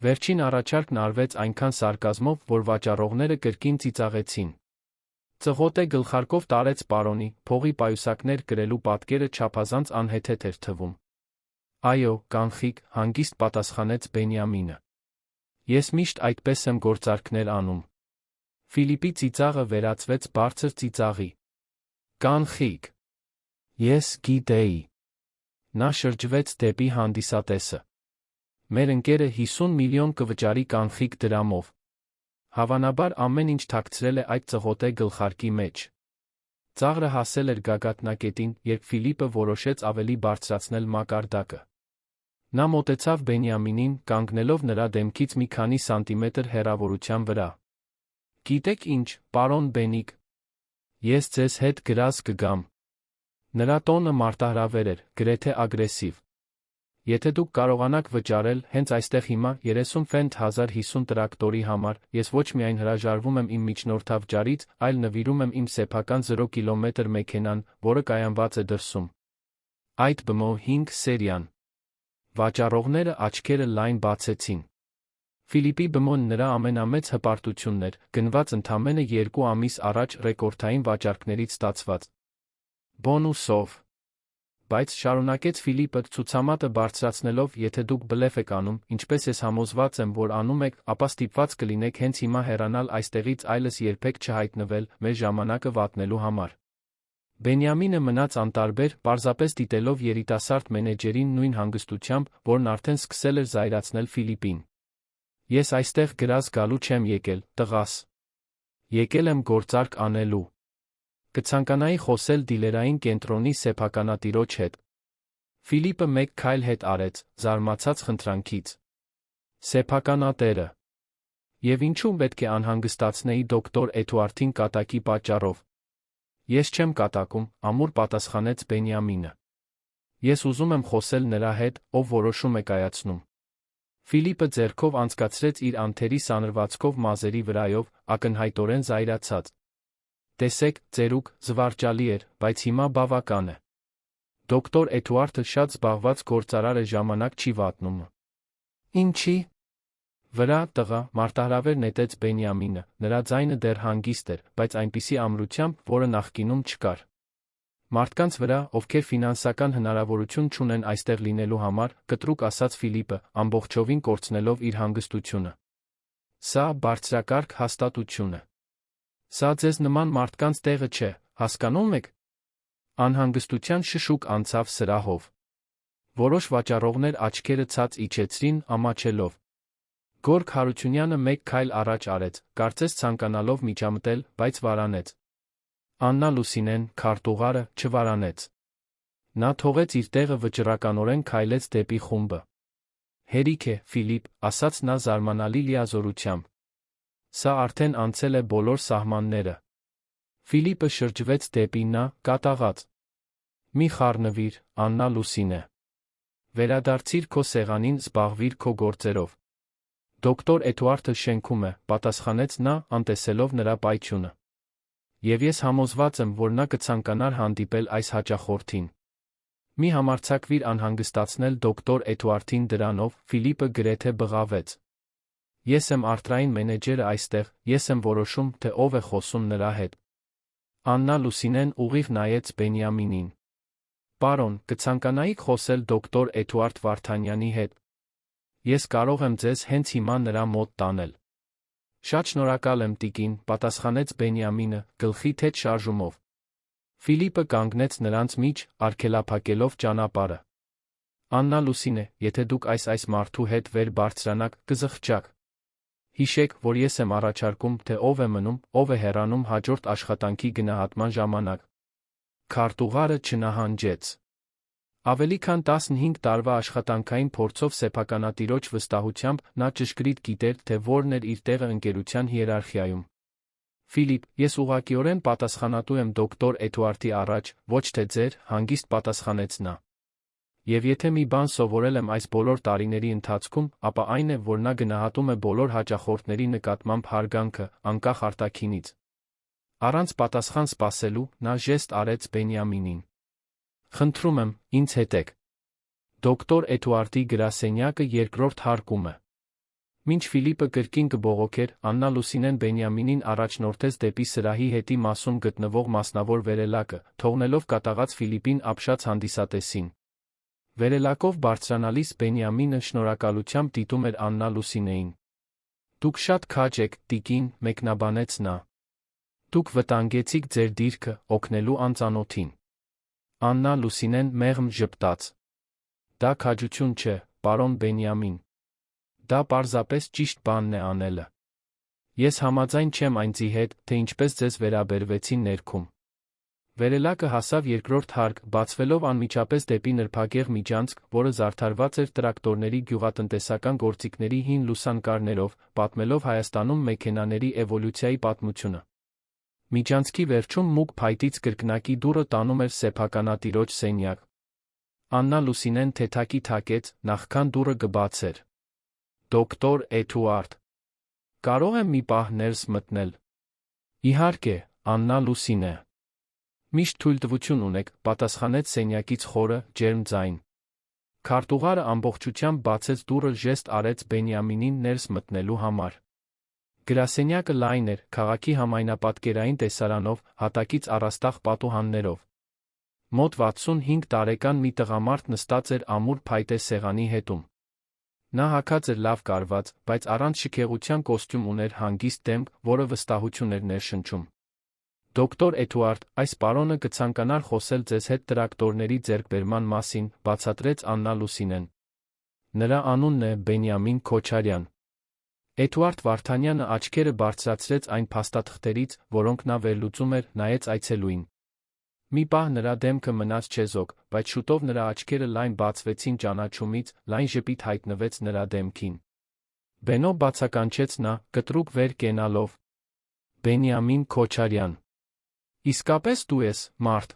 Վերջին առաջարկն արվեց այնքան սարկազմով, որ վաճառողները կրկին ծիծաղեցին։ Ծղոտե գլխարկով տարեց պարոնի, փողի պայուսակներ կրելու պատկերը չափազանց անհեթեթ էր թվում։ Այո, կանխիկ, հանգիստ պատասխանեց Բենյամինը։ Ես միշտ այդպես եմ գործարքներ անում։ Ֆիլիպի ծիծաղը վերածվեց բարձր ծիծաղի։ Կանխիկ։ Ես գիտեի։ Նա շրջվեց դեպի հանդիսատեսը։ Մեր ընկերը 50 միլիոն կվճարի կանխիկ դրամով։ Հավանաբար ամեն ինչ թաքցրել է այդ ծղոտե գլխարկի մեջ։ Ծաղրը հասել էր գագաթնակետին, երբ Ֆիլիպը որոշեց ավելի բարձրացնել մակարդակը։ Նա մոտեցավ Բենյամինին, կանգնելով նրա դեմքից մի քանի սանտիմետր հեռավորության վրա։ Գիտեք ինչ, պարոն Բենիկ, ես ձեզ հետ գրազ կգամ։ Նրա տոնը մարտահրավեր էր, գրեթե ագրեսիվ։ Եթե դուք կարողանաք վճարել հենց այստեղ հիմա 30 ֆենտ 1050 տրակտորի համար, ես ոչ միայն հրաժարվում եմ իմ միջնորդավճարից, այլ նվիրում եմ իմ սեփական 0 կիլոմետր մեքենան, որը կայանված է դրսում։ Այդ ԲՄՈ 5 սերիան։ Վաճառողները աչքերը լայն բացեցին։ Ֆիլիպի ԲՄՕ-ն նրա ամենամեծ հպարտությունն էր, գնված ընդամենը 2 ամիս առաջ ռեկորդային վաճառքներից ստացված բոնուսով։ Բայց շարունակեց Ֆիլիպը, ցուցամատը բարձրացնելով, եթե դուք բլեֆ եք անում, ինչպես ես համոզված եմ, որ անում եք, ապա ստիպված կլինեք հենց հիմա հեռանալ այստեղից, այլևս երբեք չհայտնվել, մեր ժամանակը վատնելու համար։ Բենյամինը մնաց անտարբեր, պարզապես դիտելով երիտասարդ մենեջերին նույն հանգստությամբ, որն արդեն սկսել էր զայրացնել Ֆիլիպին։ Ես այստեղ գրազ գալու չեմ եկել, տղաս։ Եկել եմ գործարք անելու։ Կցանկանայի խոսել դիլերային կենտրոնի սեփականատիրոջ հետ։ Ֆիլիպը մեկ քայլ հետ արեց, զարմացած խնդրանքից։ Սեփականատերը։ Եվ ինչու պետք է անհանգստացնեի դոկտոր Էդուարդին կատակի պատճառով։ Ես չեմ կատակում, ամուր պատասխանեց Բենյամինը։ Ես ուզում եմ խոսել նրա հետ, ով որոշում է կայացնում։ Ֆիլիպը ձեռքով անցկացրեց իր անթերի սանրվածքով մազերի վրայով, ակնհայտորեն զայրացած։ Տեսեք, ծերուկ, զվարճալի էր, բայց հիմա բավական է։ Դոկտոր Էդուարդը շատ զբաղված գործարար է, ժամանակ չի վատնում։ Ինչի՞։ Վրա, տղա, մարտահրավեր նետեց Բենյամինը, նրա ձայնը դեռ հանգիստ էր, բայց այնպիսի ամրությամբ, որը նախկինում չկար։ Մարդկանց վրա, ովքեր ֆինանսական հնարավորություն չունեն այստեղ լինելու համար, կտրուկ ասաց Ֆիլիպը, ամբողջովին կորցնելով իր հանգստությունը։ Սա բարձրակարգ հաստատություն է։ Սա ձեզ նման մարդկանց տեղը չէ, հասկանում եք։ Անհանգստության շշուկ անցավ սրահով։ Որոշ վաճառողներ աչքերը ցած իջեցրին, ամաչելով։ Գորգ Հարությունյանը մեկ քայլ առաջ արեց, կարծես ցանկանալով միջամտել, բայց վարանեց։ Աննա Լուսինեն, քարտուղարը, չվարանեց։ Նա թողեց իր տեղը, վճռականորեն քայլեց դեպի խումբը։ Հերիք է, Ֆիլիպ, ասաց նա զարմանալի լիազորությամբ։ Սա արդեն անցել է բոլոր սահմանները։ Ֆիլիպը շրջվեց դեպի նա, կատաղած։ Մի խառնվիր, Աննա Լուսինե։ Վերադարձիր քո սեղանին, զբաղվիր քո գործերով։ Դոկտոր Էդուարդը շենքում է, պատասխանեց նա, անտեսելով նրա պայթյունը։ Եվ ես համոզված եմ, որ նա կցանկանար հանդիպել այս հաճախորդին։ Մի համարձակվիր անհանգստացնել դոկտոր Էդուարդին դրանով, Ֆիլիպը գրեթե բղավեց։ Ես եմ արտրային մենեջերը այստեղ, ես եմ որոշում, թե ով է խոսում նրա հետ։ Աննա Լուսինեն ուղիղ նայեց Բենյամինին։ Պարոն, կցանկանայիք խոսել դոկտոր Էդուարդ Վարդանյանի հետ։ Ես կարող եմ ձեզ հենց հիմա նրա մոտ տանել։ Շատ շնորհակալ եմ, տիկին, պատասխանեց Բենյամինը, գլխի թեթ շարժումով։ Ֆիլիպը կանգնեց նրանց միջ, արգելափակելով ճանապարհը։ Աննա Լուսինե, եթե դուք այս մարդու հետ վեր բարձրանաք, կզղջաք։ Հիշեք, որ ես եմ առաջարկում, թե ով է մնում, ով է հեռանում հաջորդ աշխատանքի գնահատման ժամանակ։ Քարտուղարը չնահանջեց։ Ավելի քան 15 տարվա աշխատանքային փորձով սեփականատիրոջ վստահությամբ նա ճշգրիտ գիտեր, թե որն էր իր տեղը ընկերության հիերարխիայում։ Ֆիլիպ, ես ուղղակիորեն պատասխանատու եմ դոկտոր Էդուարդի առաջ, ոչ թե ձեր, հանգիստ պատասխանեց նա։ Եվ եթե մի բան սովորել եմ այս բոլոր տարիների ընթացքում, ապա այն է, որ նա գնահատում է բոլոր հաճախորդների նկատմամբ հարգանքը, անկախ արտաքինից։ Առանց պատասխան սպասելու, նա ժեստ արեց Բենյամինին։ Խնդրում եմ, ինձ հետեք։ Դոկտոր Էդուարդի գրասենյակը երկրորդ հարկում է։ Մինչ Ֆիլիպը կրկին կբողոքեր, Աննա Լուսինեն Բենյամինին առաջնորդեց դեպի սրահի հետի մասում գտնվող մասնավոր վերելակը, թողնելով կատաղած Ֆիլիպին ապշած հանդիսատեսին։ Վերելակով բարձրանալիս Բենյամինը շնորհակալությամբ դիտում էր Աննա Լուսինեին։ Դուք շատ քաջ եք, տիկին, մեկնաբանեց նա։ Դուք վտանգեցիք ձեր դիրքը, օգնելու անծանոթին։ Աննա Լուսինեն մեղմ ժպտաց։ Դա քաջություն չէ, պարոն Բենյամին։ Դա պարզապես ճիշտ բանն է անելը։ Ես համաձայն չեմ այնձի հետ, թե ինչպես ձեզ վերաբերվեցին ներքում։ Վերելակը հասավ երկրորդ հարկ, բացվելով անմիջապես դեպի նրբագեղ միջանցք, որը զարդարված էր տրակտորների գյուղատնտեսական գործիքների հին լուսանկարներով, պատմելով Հայաստանում մեքենաների էվոլյուցիայի պատմությունը։ Միջանցքի վերջում մուգ փայտից կրկնակի դուռը տանում էր սեփականատիրոջ սենյակ։ Աննա Լուսինեն թեթակի թակեց, նախքան դուռը կբացեր։ Դոկտոր Էդուարդ, կարող եմ մի պահ ներս մտնել։ Իհարկե, Աննա Լուսինե։ Միշտ թույլտվություն ունեք, պատասխանեց սենյակից խորը, ջերմ ձայն։ Քարտուղարը ամբողջությամբ բացեց դուռը, ժեստ արեց Բենյամինին ներս մտնելու համար։ Գրասենյակը լայն էր, քաղաքի համայնապատկերային տեսարանով, հատակից առաստաղ պատուհաններով։ Մոտ 65 տարեկան մի տղամարդ նստած էր ամուր փայտե սեղանի հետում։ Նա հագած էր լավ կարված, բայց առանց շքեղության կոստյում ուներ հանգիստ դեմք, որը վստահություն էր ներշնչում։ Դոկտոր Էդուարդ, այս պարոնը կցանկանար խոսել ձեզ հետ տրակտորների ձեռքբերման մասին, բացատրեց Աննա Լուսինեն։ Նրա անունն է Բենյամին Քոչարյան։ Էդուարդ Վարդանյանը աչքերը բարձրացրեց այն փաստաթղթերից, որոնք նա վերլուծում էր, նայեց այցելուին։ Մի պահ նրա դեմքը մնաց չեզոք, բայց շուտով նրա աչքերը լայն բացվեցին ճանաչումից, լայն ժպիտ հայտնվեց նրա դեմքին։ Բենո, բացականչեց նա, կտրուկ վեր կենալով։ Բենյամին Քոչարյան։ Իսկապես դու ես, մարդ։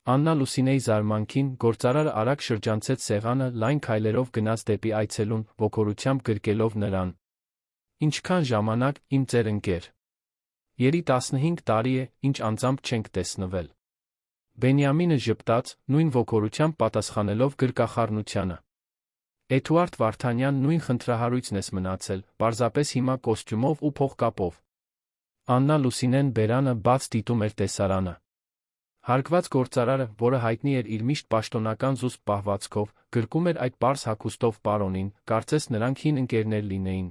Աննա Լուսինեի զարմանքին գործարարը արագ շրջանցեց սեղանը, լայն քայլերով գնաց դեպի այցելուն, ոգորությամբ գրկելով նրան։ Ինչքան ժամանակ, իմ ծեր ընկեր։ Երի 15 տարի է, ինչ անձամբ չենք տեսնվել։ Բենյամինը ժպտաց, նույն ոգորությամբ պատասխանելով գրկախառնությանը։ Էդուարդ Վարդանյան նույն խնդրահարույցն ես մնացել, պարզապես հիմա կոստյումով ու փողկապով։ Աննա Լուսինեն բերանը բաց դիտում էր տեսարանը։ Հարգված գործարարը, որը հայտնի էր իր միշտ պաշտոնական զուսպ պահվածքով, գրկում էր այդ պարզ հագուստով պարոնին, կարծես նրանք հին ընկերներ լինեին։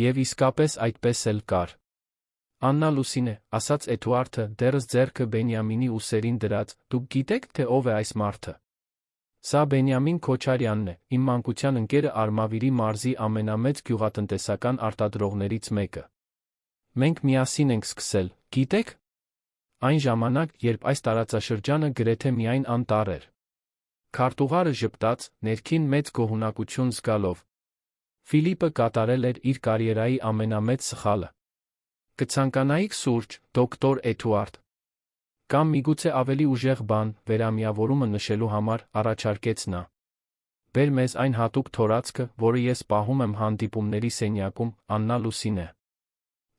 Եվ իսկապես այդպես էլ կար։ Աննա Լուսինե, ասաց Էդուարդը, դեռս ձեռքը Բենյամինի ուսերին դրած, դուք գիտեք, թե ով է այս մարդը։ Սա Բենյամին Քոչարյանն է, իմ մանկության ընկերը Արմավիրի մարզի ամենամեծ գյուղատնտեսական արտադրողներից մեկը։ Մենք միասին ենք սկսել, գիտեք։ Այն ժամանակ, երբ այս տարածաշրջանը գրեթե միայն անտառ էր։ Քարտուղարը ժպտաց, ներքին մեծ գոհունակություն զգալով։ Ֆիլիպը կատարել էր իր կարիերայի ամենամեծ սխալը։ Կցանկանայիք սուրճ, դոկտոր Էդուարդ։ Կամ միգուցե ավելի ուժեղ բան, վերամիավորումը նշելու համար, առաջարկեց նա։ Բեր մեզ այն հատուկ թորացքը, որը ես պահում եմ հանդիպումների սենյակում, Աննա Լուսինե։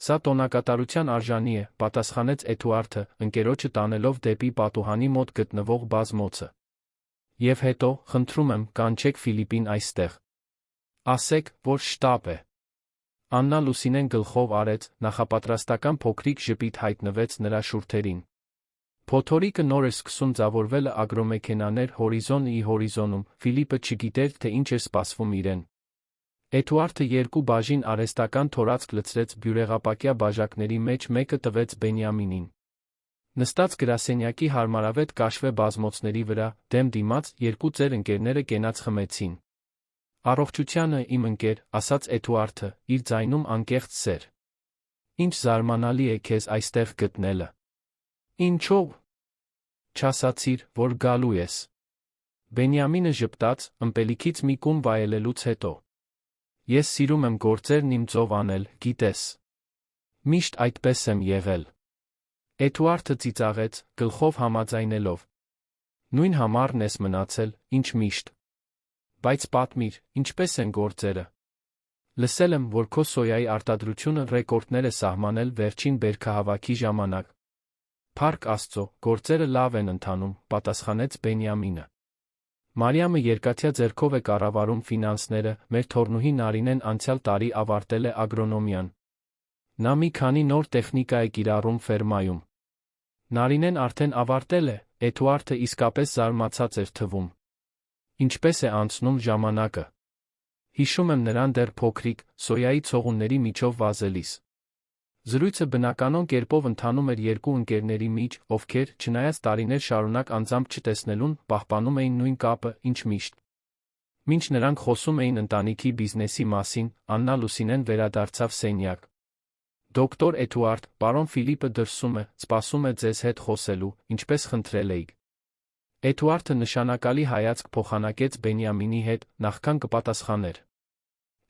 Սա տոնակատարության արժանի է, պատասխանեց Էդուարդը, ընկերոջը տանելով դեպի պատուհանի մոտ գտնվող բազմոցը։ Եվ հետո, խնդրում եմ, կանչեք Ֆիլիպին այստեղ։ Ասեք, որ շտապ է։ Աննա Լուսինեն գլխով արեց, նախապատրաստական փոքրիկ ժպիտ հայտնվեց նրա շուրթերին։ Փոթորիկը նոր էր սկսում ձավորվելը ագրոմեքենաներ հորիզոնի հորիզոնում, Ֆիլիպը չգիտեր, թե ինչ էր սպասվում իրեն։ Էդուարդը երկու բաժին արհեստական թորացք լցրեց բյուրեղապակյա բաժակների մեջ մեկը տվեց Բենյամինին։ Նստած գրասենյակի հարմարավետ կաշվե բազմոցների վրա, դեմ դիմաց, երկու ծեր ընկերները կենաց խմեցին։ Առողջությանը, իմ ընկեր, ասաց Էդուարդը, իր ձայնում անկեղծ սեր։ Ինչ զարմանալի է քեզ այստեղ գտնելը։ Ինչո՞վ։ Չասացիր, որ գալու ես։ Բենյամինը ժպտաց, ըմպելիքից մի կում վայելելուց հետո։ Ես սիրում եմ գործերն իմ ծով անել, գիտես։ Միշտ այդպես եմ եղել։ Էդուարդը ծիծաղեց, գլխով համաձայնելով։ Նույն համառն ես մնացել, ինչ միշտ։ Բայց պատմիր, ինչպես են գործերը։ Լսել եմ, որ քո սոյայի արտադրությունը ռեկորդներ է սահմանել վերջին բերքահավաքի ժամանակ։ Փառք Աստծո, գործերը լավ են ընթանում, պատասխանեց Բենյամինը։ Մարիամը երկաթյա ձեռքով է կառավարում ֆինանսները, մեր թոռնուհի Նարինեն անցյալ տարի ավարտել է ագրոնոմիան։ Նա մի քանի նոր տեխնիկա է կիրառում ֆերմայում։ Նարինեն արդեն ավարտել է, Էդուարդը իսկապես զարմացած էր թվում։ Ինչպես է անցնում ժամանակը։ Հիշում եմ նրան դեռ փոքրիկ, սոյայի ցողունների միջով վազելիս։ Զրույցը բնականon կերպով ընթանում էր երկու ընկերների միջ, ովքեր, չնայած տարիներ շարունակ անձամբ չտեսնելուն, պահպանում էին նույն կապը, ինչ միշտ։ Մինչ նրանք խոսում էին ընտանիքի բիզնեսի մասին, Աննա Լուսինեն վերադարձավ սենյակ։ Դոկտոր Էդուարդ, պարոն Ֆիլիպը դրսում է, սպասում է ձեզ հետ խոսելու, ինչպես խնդրել էիք։ Էդուարդը նշանակալի հայացք փոխանակեց Բենյամինի հետ, նախքան կպատասխաներ։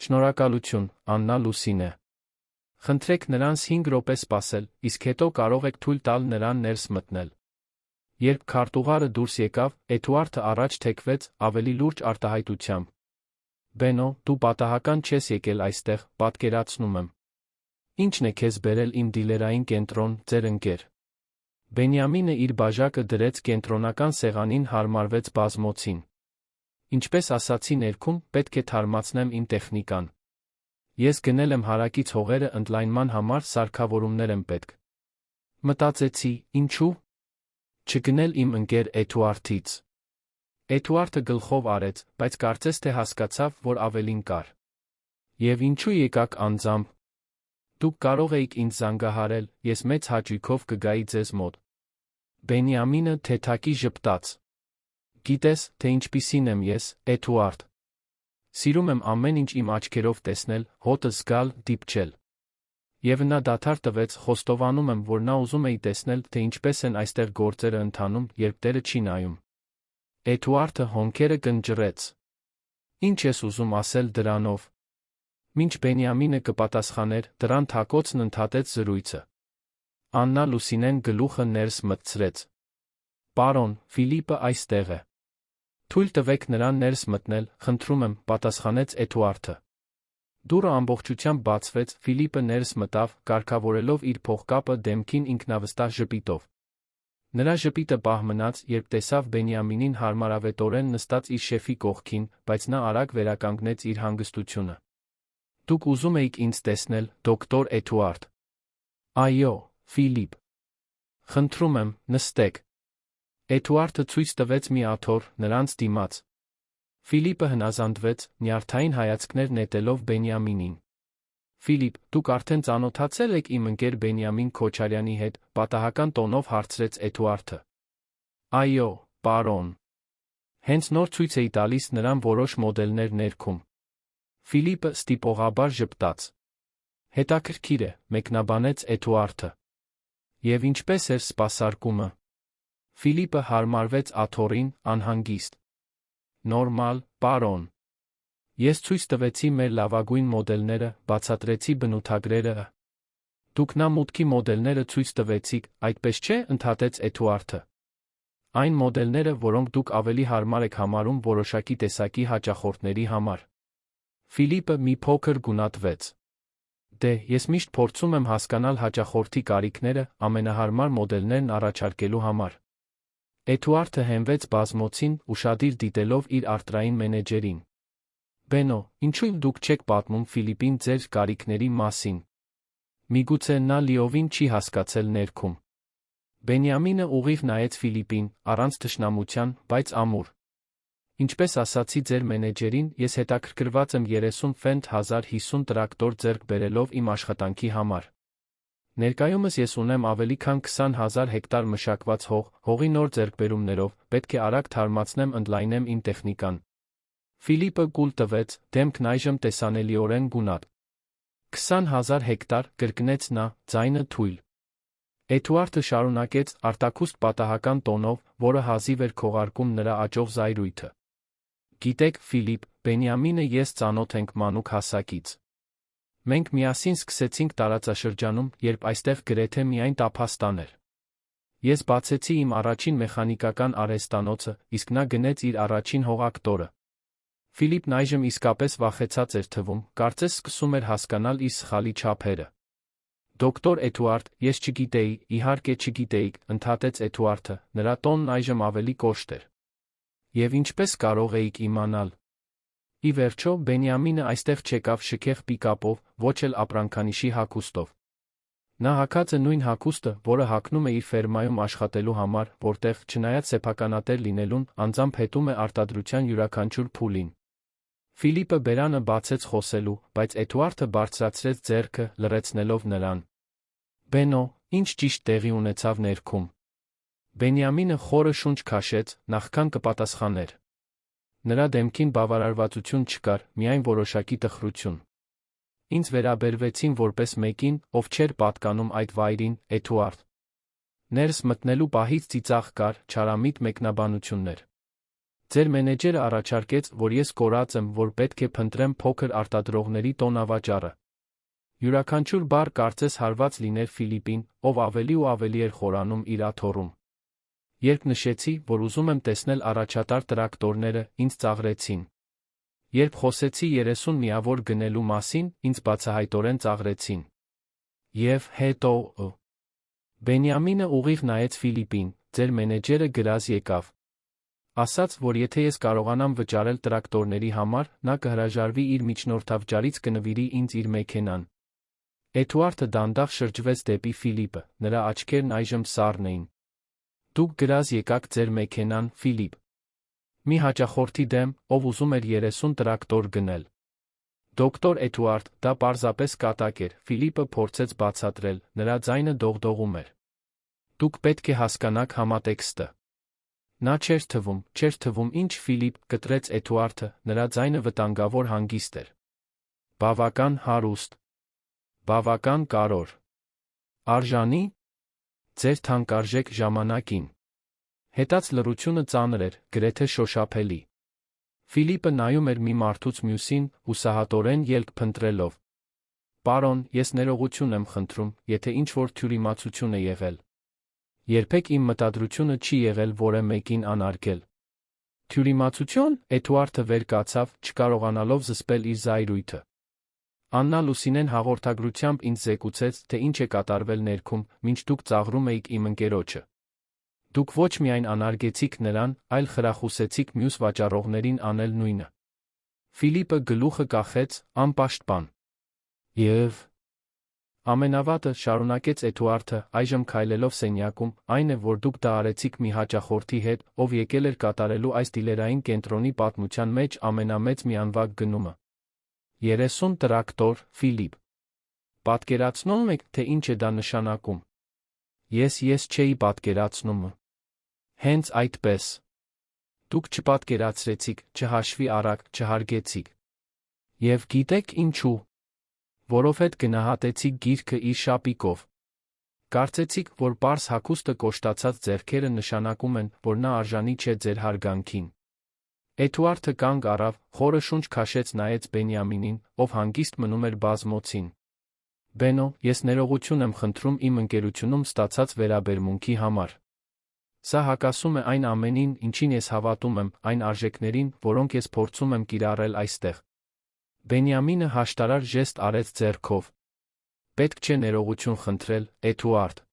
Շնորհակալություն, Աննա Լուսինե։ Խնդրեք նրանց 5 րոպե սպասել, իսկ հետո կարող եք թույլ տալ նրան ներս մտնել։ Երբ քարտուղարը դուրս եկավ, Էդուարդը առաջ թեքվեց, ավելի լուրջ արտահայտությամբ։ Բենո, դու պատահական չես եկել այստեղ, պատկերացնում եմ։ Ի՞նչն է քեզ բերել իմ դիլերային կենտրոն, ձեր ընկեր։ Բենյամինը իր բաժակը դրեց կենտրոնական սեղանին, հարմարվեց բազմոցին։ Ինչպես ասացի ներքում, պետք է թարմացնեմ իմ տեխնիկան։ Ես գնել եմ հարակից հողերը ընդլայնման համար սարքավորումներ եմ պետք։ Մտածեցի, ինչու՞։ Չգնել իմ ընկեր Էդուարդից։ Էդուարդը գլխով արեց, բայց կարծես թե հասկացավ, որ ավելին կար։ Եվ ինչու եկաք անձամբ։ Դուք կարող էիք ինձ զանգահարել, ես մեծ հաճույքով կգայի ձեզ մոտ։ Բենյամինը թեթակի ժպտաց։ Գիտես, թե ինչպիսին եմ ես, Էդուարդ։ Սիրում եմ ամեն ինչ իմ աչքերով տեսնել, հոտը զգալ, դիպչել։ Եվ նա դադար տվեց, խոստովանում եմ, որ նա ուզում էի տեսնել, թե ինչպես են այստեղ գործերը ընթանում, երբ տերը չի նայում։ Էդուարդը հոնքերը կնճռեց։ Ինչ ես ուզում ասել դրանով։ Մինչ Բենյամինը կպատասխաներ, դռան թակոցն ընդհատեց զրույցը։ Աննա Լուսինեն գլուխը ներս մտցրեց։ Պարոն, Ֆիլիպը այստեղ է։ Թույլ տվեք նրան ներս մտնել, խնդրում եմ, պատասխանեց Էդուարդը։ Դուռը ամբողջությամբ բացվեց, Ֆիլիպը ներս մտավ, կարգավորելով իր փողկապը դեմքին ինքնավստահ ժպիտով։ Նրա ժպիտը պահ մնաց, երբ տեսավ Բենյամինին հարմարավետորեն նստած իր շեֆի կողքին, բայց նա արագ վերականգնեց իր հանգստությունը։ Դուք ուզում էիք ինձ տեսնել, դոկտոր Էդուարդ։ Այո, Ֆիլիպ։ Խնդրում եմ, նստեք։ Էդուարդը ցույց տվեց մի աթոռ, նրանց դիմաց։ Ֆիլիպը հնազանդվեց, նյարդային հայացքներ նետելով Բենյամինին։ Ֆիլիպ, դուք արդեն ծանոթացել եք իմ ընկեր Բենյամին Քոչարյանի հետ, պատահական տոնով հարցրեց Էդուարդը։ Այո, պարոն։ Հենց նոր ցույց էի տալիս նրան որոշ մոդելներ ներքում։ Ֆիլիպը ստիպողաբար ժպտաց։ Հետաքրքիր է, մեկնաբանեց Էդուարդը։ Եվ ինչպես էր սպասարկումը։ Ֆիլիպը հարմարվեց աթոռին, անհանգիստ։ Նորմալ, պարոն։ Ես ցույց տվեցի մեր լավագույն մոդելները, բացատրեցի բնութագրերը։ Դուք նա մուտքի մոդելները ցույց տվեցիք, այդպես չէ, ընդհատեց Էդուարդը։ Այն մոդելները, որոնք դուք ավելի հարմար եք համարում որոշակի տեսակի հաճախորդների համար։ Ֆիլիպը մի փոքր գունատվեց։ Դե, ես միշտ փորձում եմ հասկանալ հաճախորդի կարիքները, ամենահարմար մոդելներն առաջարկելու համար։ Էդուարդը հենվեց բազմոցին, ուշադիր դիտելով իր արտրային մենեջերին։ Բենո, ինչու դուք չեք պատմում Ֆիլիպին ձեր կարիքների մասին։ Միգուցե նա լիովին չի հասկացել ներքում։ Բենյամինը ուղիղ նայեց Ֆիլիպին, առանց թշնամության, բայց ամուր։ Ինչպես ասացի ձեր մենեջերին, ես հետաքրքրված եմ 30 Fendt 1050 տրակտոր ձեռք բերելով իմ աշխատանքի համար։ Ներկայումս ես ունեմ ավելի քան 20,000 հեկտար մշակված հող, հողի նոր ձեռքբերումներով, պետք է արագ թարմացնեմ, ընդլայնեմ իմ տեխնիկան։ Ֆիլիպը կուլ տվեց, դեմքն այժմ տեսանելիորեն գունատ։ 20,000 հեկտար, կրկնեց նա, ձայնը թույլ։ Էդուարդը շարունակեց արտաքուստ պատահական տոնով, որը հազիվ էր քողարկում նրա աճող զայրույթը։ Գիտեք, Ֆիլիպ, Բենյամինը ես ծանոթ ենք մանուկ հասակից։ Մենք միասին սկսեցինք տարածաշրջանում, երբ այստեղ գրեթե միայն տափաստան էր։ Ես բացեցի իմ առաջին մեխանիկական արհեստանոցը, իսկ նա գնեց իր առաջին հողակտորը։ Ֆիլիպն այժմ իսկապես վախեցած էր թվում, կարծես սկսում էր հասկանալ իր սխալի չափերը։ Դոկտոր Էդուարդ, ես չգիտեի, իհարկե չգիտեիք, ընդհատեց Էդուարդը, նրա տոնն այժմ ավելի կոշտ էր։ Եվ ինչպես կարող էիք իմանալ։ Ի վերջո, Բենյամինը այստեղ չեկավ շքեղ պիկապով, ոչ էլ ապրանքանիշի հագուստով։ Նա հագած է նույն հագուստը, որը հագնում է իր ֆերմայում աշխատելու համար, որտեղ, չնայած սեփականատեր լինելուն, անձամբ հետում է արտադրության յուրաքանչյուր փուլին։ Ֆիլիպը բերանը բացեց խոսելու, բայց Էդուարդը բարձրացրեց ձեռքը, լռեցնելով նրան։ Բենո, ինչ ճիշտ տեղի ունեցավ ներքում։ Բենյամինը խորը շունչ քաշեց, նախքան կպատասխաներ։ Նրա դեմքին բավարարվածություն չկար, միայն որոշակի տխրություն։ Ինձ վերաբերվեցին որպես մեկին, ով չէր պատկանում այդ վայրին, Էդուարդ։ Ներս մտնելու պահից ծիծաղ կար, չարամիտ մեկնաբանություններ։ Ձեր մենեջերը առաջարկեց, որ ես կորած եմ, որ պետք է փնտրեմ փոքր արտադրողների տոնավաճառը։ Յուրաքանչյուր բառ կարծես հարված լիներ Ֆիլիպին, ով ավելի ու ավելի էր խորանում իր աթոռում։ Երբ նշեցի, որ ուզում եմ տեսնել առաջատար տրակտորները, ինձ ծաղրեցին։ Երբ խոսեցի 30 միավոր գնելու մասին, ինձ բացահայտորեն ծաղրեցին։ Եվ հետո Բենյամինը ուղիղ նայեց Ֆիլիպին, ձեր մենեջերը գրազ եկավ։ Ասաց, որ եթե ես կարողանամ վճարել տրակտորների համար, նա կհրաժարվի իր միջնորդավճարից կնվիրի ինձ իր մեքենան։ Էդուարդը դանդաղ շրջվեց դեպի Ֆիլիպը, նրա աչքերն այժմ սառն էին։ Դուք գրազ եկաք ձեր մեքենան, Ֆիլիպ։ Մի հաճախորդի դեմ, ով ուզում էր 30 տրակտոր գնել։ Դոկտոր Էդուարդ, դա պարզապես կատակ էր, Ֆիլիպը փորձեց բացատրել, նրա ձայնը դողդողում էր։ Դուք պետք է հասկանաք համատեքստը։ Նա չէր թվում, ինչ Ֆիլիպ, կտրեց Էդուարդը, նրա ձայնը վտանգավոր հանգիստ էր։ Բավական հարուստ։ Բավական կարևոր։ Արժանի։ Ձեր թանկարժեք ժամանակին։ Հետաց լռությունը ծանր էր, գրեթե շոշափելի։ Ֆիլիպը նայում էր մի մարդուց մյուսին, հուսահատորեն ելք փնտրելով։ Պարոն, ես ներողություն եմ խնդրում, եթե ինչ-որ թյուրիմացություն է եղել։ Երբեք իմ մտադրությունը չի եղել որևէ մեկին անարգել։ Թյուրիմացություն, Էդուարդը վեր կացավ, չկարողանալով զսպել իր զայրույթը։ Աննա Լուսինեն հաղորդագրությամբ ինձ զեկուցեց, թե ինչ է կատարվել ներքում, մինչ դուք ծաղրում էիք իմ ընկերոջը։ Դուք ոչ միայն անարգեցիք նրան, այլ խրախուսեցիք մյուս վաճառողներին անել նույնը։ Ֆիլիպը գլուխը կախեց, անպաշտպան։ Եվ ամենավատը, շարունակեց Էդուարդը, այժմ քայլելով սենյակում, այն է, որ դուք դա արեցիք մի հաճախորդի հետ, ով եկել էր կատարելու այս դիլերային կենտրոնի պատմության մեջ ամենամեծ մի անվագ գնումը։ 30 տրակտոր, Ֆիլիպ։ Պատկերացնում եք, թե ինչ է դա նշանակում։ Ես չէի պատկերացնում։ Հենց այդպես։ Դուք չպատկերացրեցիք, չհաշվի առաք, չհարգեցիք։ Եվ գիտեք ինչու։ Որովհետև գնահատեցիք գիրքը իր շապիկով։ Կարծեցիք, որ պարզ հագուստը կոշտացած ձեռքերը նշանակում են, որ նա արժանի չէ ձեր հարգանքին։ Էդուարդը կանգ առավ, խորը շունչ քաշեց նայեց Բենյամինին, ով հանգիստ մնում էր բազմոցին։ Բենո, ես ներողություն եմ խնդրում իմ ընկերությունում ստացած վերաբերմունքի համար։ Սա հակասում է այն ամենին, ինչին ես հավատում եմ, այն արժեքներին, որոնք ես փորձում եմ կիրառել այստեղ։ Բենյամինը հաշտարար ժեստ արեց ձեռքով։ Պետք չէ ներողություն խնդրել, Էդուարդ։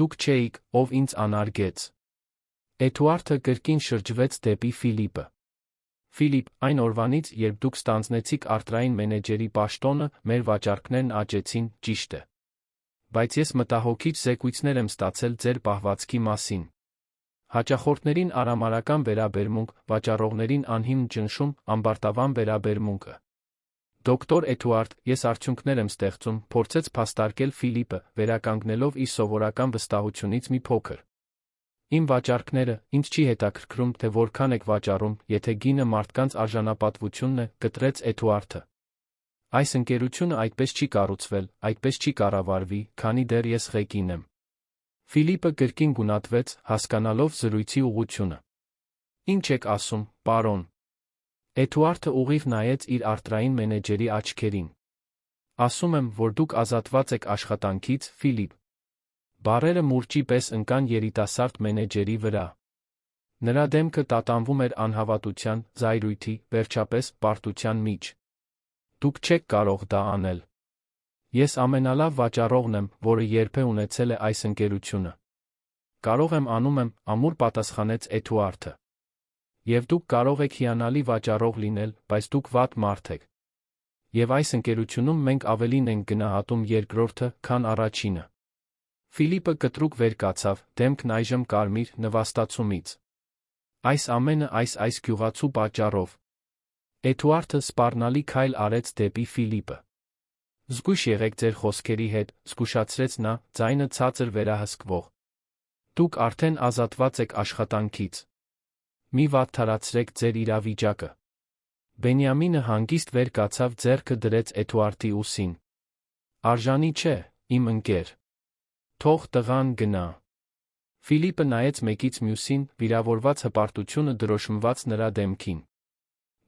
Դուք չէիք, ով ինձ անարգեց։ Էդուարդը կրկին շրջվեց դեպի Ֆիլիպը։ Ֆիլիպ, այն օրվանից, երբ դուք ստանձնեցիք արտրային մենեջերի պաշտոնը, մեր վաճառքներն աճեցին, ճիշտ է։ Բայց ես մտահոգիչ զեկույցներ եմ ստացել ձեր պահվածքի մասին։ Հաճախորդներին արամարական վերաբերմունք, վաճառողներին անհիմն ճնշում, ամբարտավան վերաբերմունքը։ Դոկտոր Էդուարդ, ես արդյունքներ եմ ստեղծում, փորձեց փաստարկել Ֆիլիպը, վերականգնելով իր սովորական վստահությունից մի փոքր։ Իմ վաճառքները, ինձ չի հետաքրքրում, թե որքան եք վաճառում, եթե գինը մարդկանց արժանապատվությունն է, կտրեց Էդուարդը։ Այս ընկերությունը այդպես չի կառուցվել, այդպես չի կառավարվի, քանի դեռ ես ղեկին եմ։ Ֆիլիպը կրկին գունատվեց, հասկանալով զրույցի ուղղությունը։ Ինչ եք ասում, պարոն։ Էդուարդը ուղիղ նայեց իր արտրային մենեջերի աչքերին։ Ասում եմ, որ դուք ազատված եք աշխատանքից, Ֆիլիպ։ Բառերը մուրճի պես ընկան երիտասարդ մենեջերի վրա։ Նրա դեմքը տատանվում էր անհավատության, զայրույթի, վերջապես, պարտության մեջ։ Դուք չեք կարող դա անել։ Ես ամենալավ վաճառողն եմ, որը երբեք ունեցել է այս ընկերությունը։ Կարող եմ անում եմ, ամուր պատասխանեց Էդուարդը։ Եվ դուք կարող եք հիանալի վաճառող լինել, բայց դուք վատ մարդ եք։ Եվ այս ընկերությունում մենք ավելին ենք գնահատում երկրորդը, քան առաջինը։ Ֆիլիպը կտրուկ վեր կացավ, դեմքն այժմ կարմիր, նվաստացումից։ Այս ամենը այս գյուղացու պատճառով։ Էդուարդը սպառնալի քայլ արեց դեպի Ֆիլիպը։ Զգույշ եղեք ձեր խոսքերի հետ, զգուշացրեց նա, ձայնը ցածր վերահսկվող։ Դուք արդեն ազատված եք աշխատանքից։ Մի վատթարացրեք ձեր իրավիճակը։ Բենյամինը հանգիստ վեր կացավ, ձեռքը դրեց Էդուարդի ուսին։ Արժանի չէ, իմ ընկեր։ Թող տղան գնա։ Ֆիլիպը նայեց մեկից մյուսին, վիրավորված հպարտությունը դրոշմված նրա դեմքին։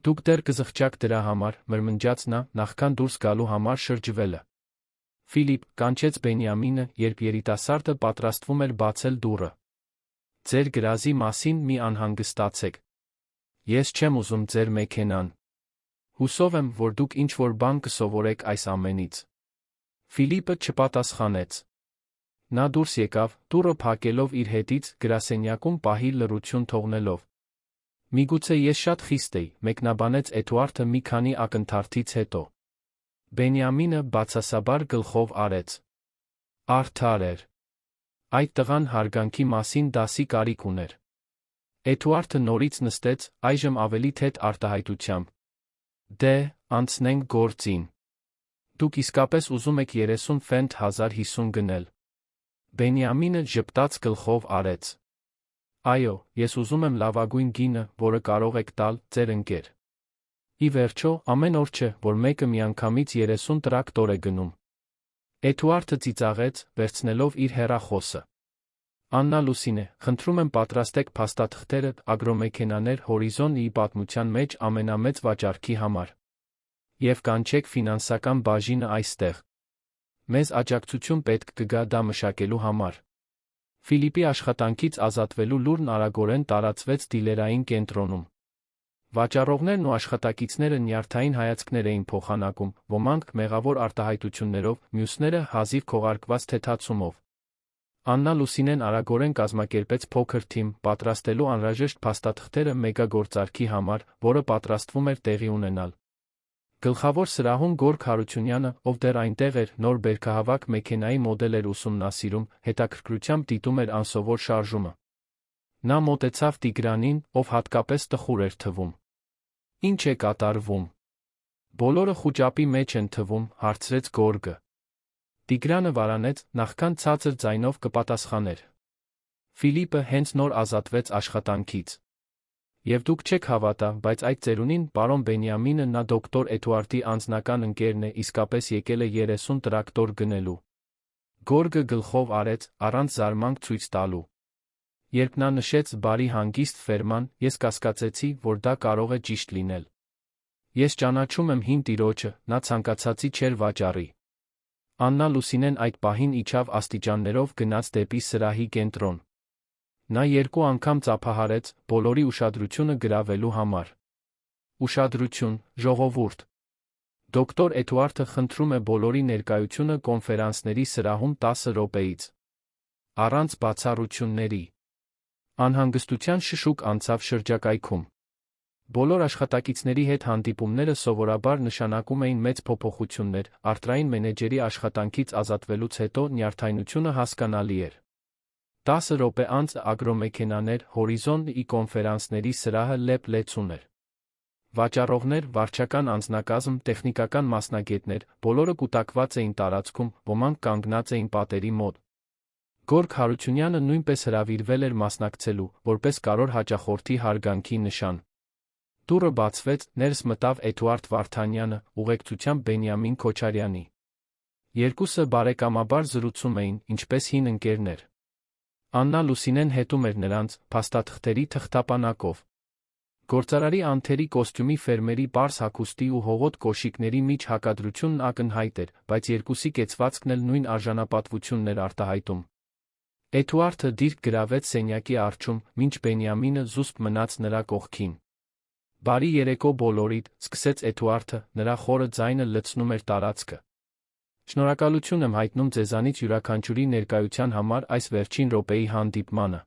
Դուք դեռ կզղջաք դրա համար, մրմնջաց նա, նախքան դուրս գալու համար շրջվելը։ Ֆիլիպ, կանչեց Բենյամինը, երբ երիտասարդը պատրաստվում էր բացել դուռը։ Ձեր գրազի մասին մի անհանգստացեք։ Ես չեմ ուզում ձեր մեքենան։ Հուսով եմ, որ դուք ինչ-որ բան կսովորեք այս ամենից։ Ֆիլիպը չպատասխանեց։ Նա դուրս եկավ, դուռը փակելով իր հետից, գրասենյակում պահի լռություն թողնելով։ Միգուցե ես շատ խիստ էի, մեկնաբանեց Էդուարդը մի քանի ակնթարթից հետո։ Բենյամինը բացասաբար գլխով արեց։ Արդար էր։ Այդ տղան հարգանքի մասին դասի կարիք ուներ։ Էդուարդը նորից նստեց, այժմ ավելի թեթ արտահայտությամբ։ Դե, անցնենք գործին։ Դուք իսկապես ուզում եք 30 ֆենտ 1050 գնել։ Բենյամինը ժպտաց գլխով արեց։ Այո, ես ուզում եմ լավագույն գինը, որը կարող եք տալ, ձեր ընկեր։ Ի վերջո, ամեն օր չէ, որ մեկը միանգամից 30 տրակտոր է գնում։ Էդուարդը ծիծաղեց, վերցնելով իր հեռախոսը։ Աննա Լուսինե, խնդրում եմ պատրաստեք փաստաթղթերը, ագրոմեքենաներ Հորիզոնի պատմության մեջ ամենամեծ վաճառքի համար։ Եվ կանչեք ֆինանսական բաժինը այստեղ։ Մեզ աջակցություն պետք կգա դա մշակելու համար։ Ֆիլիպի աշխատանքից ազատվելու լուրն արագորեն տարածվեց դիլերային կենտրոնում։ Վաճառողներն ու աշխատակիցները նյարդային հայացքներ էին փոխանակում, ոմանք մեղավոր արտահայտություններով, մյուսները հազիվ քողարկված թեթացումով։ Աննա Լուսինեն արագորեն կազմակերպեց փոքր թիմ, պատրաստելու անհրաժեշտ փաստաթղթերը մեգագործարքի համար, որը պատրաստվում էր տեղի ունենալ։ Գլխավոր սրահում Գորգ Հարությունյանը, ով դեռ այնտեղ էր, նոր բերքահավաք մեքենայի մոդել էր ուսումնասիրում, հետաքրքրությամբ դիտում էր անսովոր շարժումը։ Նա մոտեցավ Տիգրանին, ով հատկապես տխուր էր թվում։ Ինչ է կատարվում։ Բոլորը խուճապի մեջ են թվում, հարցրեց Գորգը։ Տիգրանը վարանեց, նախքան ցածր ձայնով կպատասխաներ։ Ֆիլիպը հենց նոր ազատվեց աշխատանքից։ Եվ դուք չեք հավատա, բայց այդ ծերունին, պարոն Բենյամինը, նա դոկտոր Էդուարդի անձնական ընկերն է, իսկապես եկել է 30 տրակտոր գնելու։ Գորգը գլխով արեց, առանց զարմանք ցույց տալու։ Երբ նա նշեց բարի հանգիստ ֆերման, ես կասկածեցի, որ դա կարող է ճիշտ լինել։ Ես ճանաչում եմ հին տիրոջը, նա ցանկացածի չէր վաճառի։ Աննա Լուսինեն այդ պահին իջավ աստիճաններով գնաց դեպի սրահի կենտրոն։ Նա 2 անգամ ծափահարեց, բոլորի ուշադրությունը գրավելու համար։ Ուշադրություն, ժողովուրդ։ Դոկտոր Էդուարդը խնդրում է բոլորի ներկայությունը կոնֆերանսների սրահում 10 րոպեից։ Առանց բացառությունների։ Անհանգստության շշուկ անցավ շրջակայքում։ Բոլոր աշխատակիցների հետ հանդիպումները սովորաբար նշանակում էին մեծ փոփոխություններ, արտրային մենեջերի աշխատանքից ազատվելուց հետո նյարդայնությունը հասկանալի էր։ 10 րոպե անց ագրոմեքենաներ, հորիզոն-ի կոնֆերանսների սրահը լեփ-լեցուն էր։ Վաճառողներ, վարչական անձնակազմ, տեխնիկական մասնագետներ, բոլորը կուտակված էին տարածքում, ոմանք կանգնած էին պատերի մոտ։ Գորգ Հարությունյանը նույնպես հրավիրվել էր մասնակցելու, որպես կարոր հաճախորդի հարգանքի նշան։ Դուռը բացվեց, ներս մտավ Էդուարդ Վարդանյանը, ուղեկցությամբ Բենյամին Քոչարյանի։ Երկուսը բարեկամաբար զրուցում էին, ինչպես հին ընկերներ։ Աննա Լուսինեն հետում էր նրանց, փաստաթղթերի թղթապանակով։ Գործարարի անթերի կոստյումի ֆերմերի պարզ հագուստի ու հողոտ կոշիկների միջ հակադրությունն ակնհայտ էր, բայց երկուսի կեցվածքն էլ նույն արժանապատվությունն էր արտահայտում։ Էդուարդը դիրք գրավեց սենյակի առջում, մինչ Բենյամինը զուսպ մնաց նրա կողքին։ Բարի երեկո բոլորիդ, սկսեց Էդուարդը, նրա խորը ձայնը լցնում էր տարածքը։ Շնորհակալություն եմ հայտնում ձեզանից յուրաքանչյուրի ներկայության համար այս վերջին րոպեի հանդիպմանը։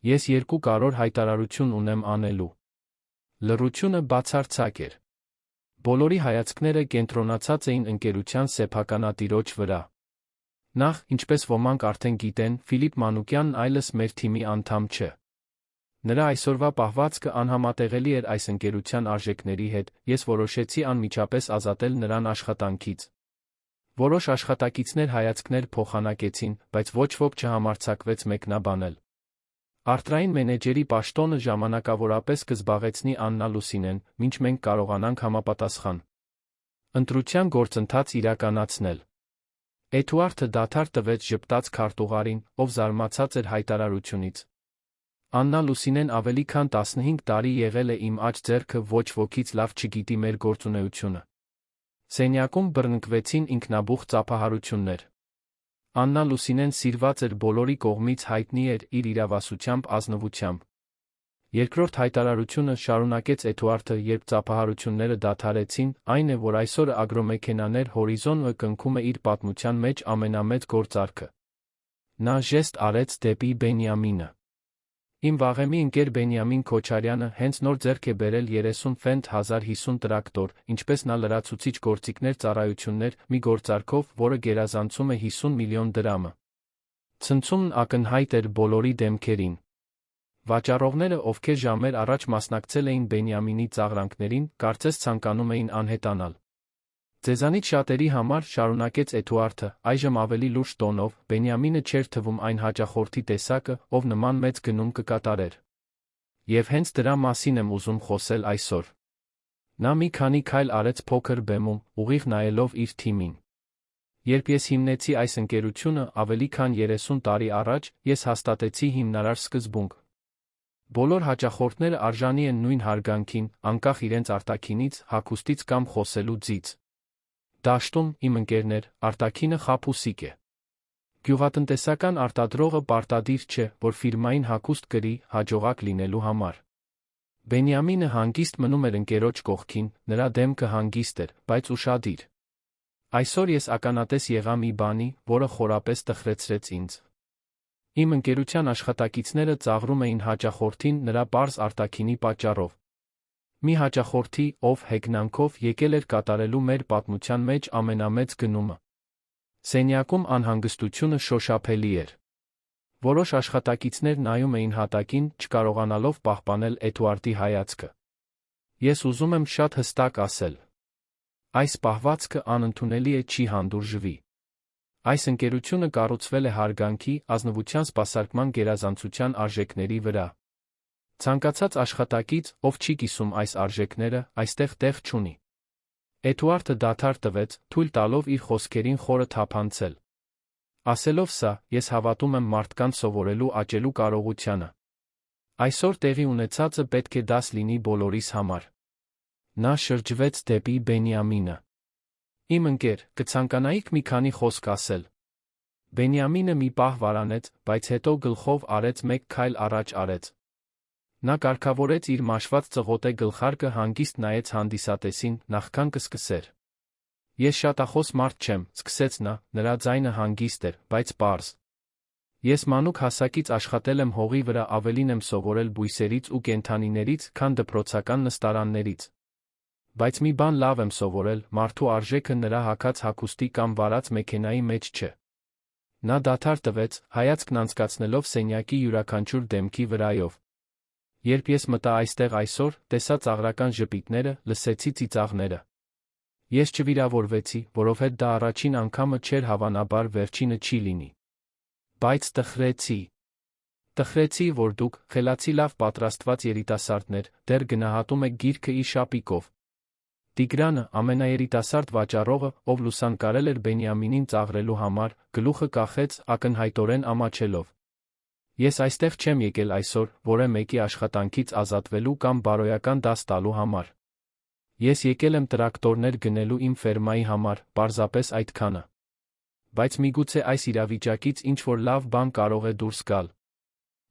Ես 2 կարևոր հայտարարություն ունեմ անելու։ Լռությունը բացարձակ էր։ Բոլորի հայացքները կենտրոնացած էին ընկերության սեփականատիրոջ վրա։ Նախ, ինչպես ոմանք արդեն գիտեն, Ֆիլիպ Մանուկյանն այլևս մեր թիմի անդամ չէ։ Նրա այսօրվա պահվածքը անհամատեղելի էր այս ընկերության արժեքների հետ, ես որոշեցի անմիջապես ազատել նրան աշխատանքից։ Որոշ աշխատակիցներ հայացքներ փոխանակեցին, բայց ոչ ոք չհամարձակվեց մեկնաբանել։ Արտրային մենեջերի պաշտոնը ժամանակավորապես կզբաղեցնի Աննա Լուսինեն, մինչ մենք կարողանանք համապատասխան ընտրության գործընթաց իրականացնել։ Էդուարդը դադար տվեց ժպտաց քարտուղարին, ով զարմացած էր հայտարարությունից։ Աննա Լուսինեն ավելի քան 15 տարի եղել է իմ աջ ձեռքը, ոչ ոքից լավ չգիտի մեր գործունեությունը։ Սենյակում բռնկվեցին ինքնաբուխ ծափահարություններ։ Աննա Լուսինեն սիրված էր բոլորի կողմից, հայտնի էր իր իրավասությամբ, ազնվությամբ։ Երկրորդ հայտարարությունը, շարունակեց Էդուարդը, երբ ծափահարությունները դադարեցին, այն է, որ այսօր ագրոմեքենաներ հորիզոն-ը կնքում է իր պատմության մեջ ամենամեծ գործարքը։ Նա ժեստ արեց դեպի Բենյամինը։ Իմ վաղեմի ընկեր Բենյամին Քոչարյանը հենց նոր ձեռք է բերել 30 Fendt 1050 տրակտոր, ինչպես նա լրացուցիչ գործիքներ ծառայություններ, մի գործարքով, որը գերազանցում է 50 միլիոն դրամը։ Ցնցումն ակնհայտ էր բոլորի դեմքերին։ Վաճառողները, ովքեր ժամեր առաջ մասնակցել էին Բենյամինի ծաղրանքներին, կարծես ցանկանում էին անհետանալ։ Ձեզանից շատերի համար, շարունակեց Էդուարդը, այժմ ավելի լուրջ տոնով, Բենյամինը չէր թվում այն հաճախորդի տեսակը, ով նման մեծ գնում կկատարեր։ Եվ հենց դրա մասին եմ ուզում խոսել այսօր։ Նա մի քանի քայլ արեց փոքր բեմում, ուղիղ նայելով իր թիմին։ Երբ ես հիմնեցի այս ընկերությունը ավելի քան 30 տարի առաջ, ես հաստատեցի հիմնարար սկզբունք։ Բոլոր հաճախորդները արժանի են նույն հարգանքին, անկախ իրենց արտաքինից, հագուստից կամ խոսելու ձից։ Դաշտում, իմ ընկերներ, արտաքինը խաբուսիկ է։ Գյուղատնտեսական արտադրողը պարտադիր չէ, որ ֆիրմային հագուստ կրի հաջողակ լինելու համար։ Բենյամինը հանգիստ մնում էր ընկերոջ կողքին, նրա դեմքը հանգիստ էր, բայց ուշադիր։ Այսօր ես ականատես եղա մի բանի, որը խորապես տխրեցրեց ինձ։ Իմ ընկերության աշխատակիցները ծաղրում էին հաճախորդին նրա պարզ արտաքինի պատճառով։ Մի հաճախորդի, ով հեգնանքով եկել էր կատարելու մեր պատմության մեջ ամենամեծ գնումը։ Սենյակում անհանգստությունը շոշափելի էր։ Որոշ աշխատակիցներ նայում էին հատակին, չկարողանալով պահպանել Էդուարդի հայացքը։ Ես ուզում եմ շատ հստակ ասել. այս պահվածքը անընդունելի է, չի հանդուրժվի։ Այս ընկերությունը կառուցվել է հարգանքի, ազնվության սպասարկման գերազանցության արժեքների վրա։ Ցանկացած աշխատակից, ով չի կիսում այս արժեքները, այստեղ տեղ չունի։ Էդուարդը դադար տվեց, թույլ տալով իր խոսքերին խորը թափանցել։ Ասելով սա, ես հավատում եմ մարդկանց սովորելու աճելու կարողությանը։ Այսօր տեղի ունեցածը պետք է դաս լինի բոլորիս համար։ Նա շրջվեց դեպի Բենյամինը։ Իմ ընկեր, կցանկանայիք մի քանի խոսք ասել։ Բենյամինը մի պահ վարանեց, բայց հետո գլխով արեց մեկ քայլ առաջ արեց։ Նա կարգավորեց իր մաշված ծղոտե գլխարկը, հանգիստ նայեց հանդիսատեսին, նախքան կսկսեր։ Ես շատախոս մարդ չեմ, սկսեց նա, նրա ձայնը հանգիստ էր, բայց պարզ։ Ես մանուկ հասակից աշխատել եմ հողի վրա, ավելին եմ սովորել բույսերից ու կենդանիներից, քան դպրոցական նստարաններից։ Բայց մի բան լավ եմ սովորել, մարդու արժեքը նրա հագած հագուստի կամ վարած մեքենայի մեջ չէ։ Նա դադար տվեց, հայացքն անցկացնելով սենյակի յուրաքանչյուր դեմքի վրայով։ Երբ ես մտա այստեղ այսօր, տեսա ծաղրական ժպիտները, լսեցի ծիծաղները։ Ես չվիրավորվեցի, որովհետև դա առաջին անգամը չէր, հավանաբար վերջինը չի լինի։ Բայց տխրեցի։ Տխրեցի, որ դուք, խելացի լավ պատրաստված երիտասարդներ, դեռ գնահատում եք գիրքը իր շապիկով։ Տիգրանը, ամենաերիտասարդ վաճառողը, ով լուսանկարել էր Բենյամինին ծաղրելու համար, գլուխը կախեց, ակնհայտորեն ամաչելով։ Ես այստեղ չեմ եկել այսօր, որևէ մեկի աշխատանքից ազատվելու կամ բարոյական դաս տալու համար։ Ես եկել եմ տրակտորներ գնելու իմ ֆերմայի համար, պարզապես այդքանը։ Բայց միգուցե այս իրավիճակից ինչ-որ լավ բան կարող է դուրս գալ։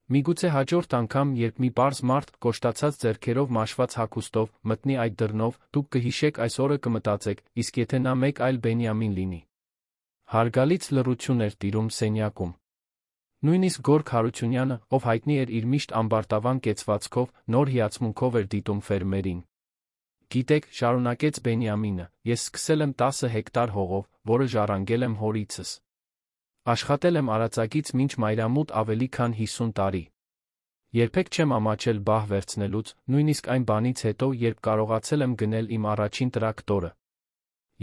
Միգուցե հաջորդ անգամ, երբ մի պարզ մարդ, կոշտացած ձեռքերով մաշված հագուստով, մտնի այդ դռնով, դուք կհիշեք այս օրը, կմտածեք, իսկ եթե նա մեկ այլ Բենյամին լինի։ Հարգալից լռություն էր տիրում սենյակում։ Նույնիսկ Գորգ Հարությունյանը, ով հայտնի էր իր միշտ ամբարտավան կեցվածքով, նոր հիացմունքով էր դիտում ֆերմերին։ Գիտեք, շարունակեց Բենյամինը, ես սկսել եմ 10 հեկտար հողով, որը ժառանգել եմ հորիցս։ Աշխատել եմ արածակից մինչ մայրամուտ ավելի քան 50 տարի։ Երբեք չեմ ամաչել բահ վերցնելուց, նույնիսկ այն բանից հետո, երբ կարողացել եմ գնել իմ առաջին տրակտորը։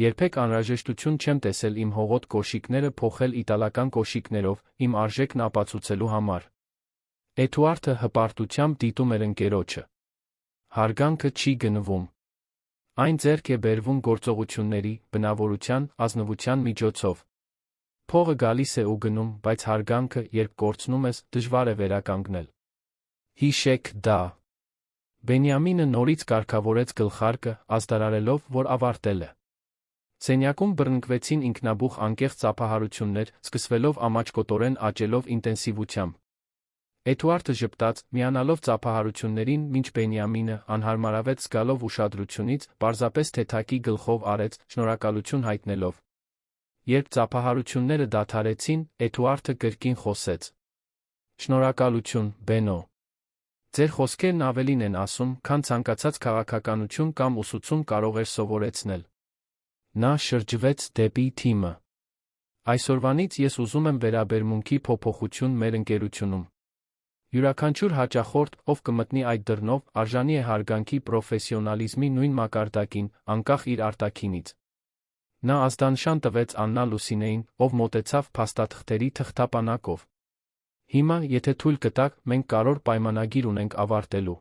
Երբեք անհրաժեշտություն չեմ տեսել իմ հողոտ կոշիկները փոխել իտալական կոշիկներով, իմ արժեքն ապացուցելու համար։ Էդուարդը հպարտությամբ դիտում էր ընկերոջը։ Հարգանքը չի գնվում։ Այն ձեռք է բերվում գործողությունների, բնավորության, ազնվության միջոցով։ Փողը գալիս է ու գնում, բայց հարգանքը, երբ կորցնում ես, դժվար է վերականգնել։ Հիշեք դա։ Բենյամինը նորից կարգավորեց գլխարկը, ազդարարելով, որ ավարտել է։ Սենյակում բռնկվեցին ինքնաբուխ անկեղծ ծափահարություններ, սկսվելով ամաչկոտորեն աճելով ինտենսիվությամբ։ Էդուարդը ժպտաց, միանալով ծափահարություններին, մինչ Բենյամինը, անհարմարավետ զգալով ուշադրությունից, պարզապես թեթակի գլխով արեց, շնորհակալություն հայտնելով։ Երբ ծափահարությունները դադարեցին, Էդուարդը կրկին խոսեց. Շնորհակալություն, Բենո։ Ձեր խոսքերն ավելին են ասում, քան ցանկացած քաղաքականություն կամ ուսուցում կարող էր սովորեցնել։ Նա շրջվեց դեպի թիմը։ Այսօրվանից ես ուզում եմ վերաբերմունքի փոփոխություն մեր ընկերությունում։ Յուրաքանչյուր հաճախորդ, ով կմտնի այդ դռնով, արժանի է հարգանքի, պրոֆեսիոնալիզմի նույն մակարդակին, անկախ իր արտաքինից։ Նա ազդանշան տվեց Աննա Լուսինեին, ով մոտեցավ փաստաթղթերի թղթապանակով։ Հիմա, եթե թույլ կտաք, մենք կարևոր պայմանագիր ունենք ավարտելու։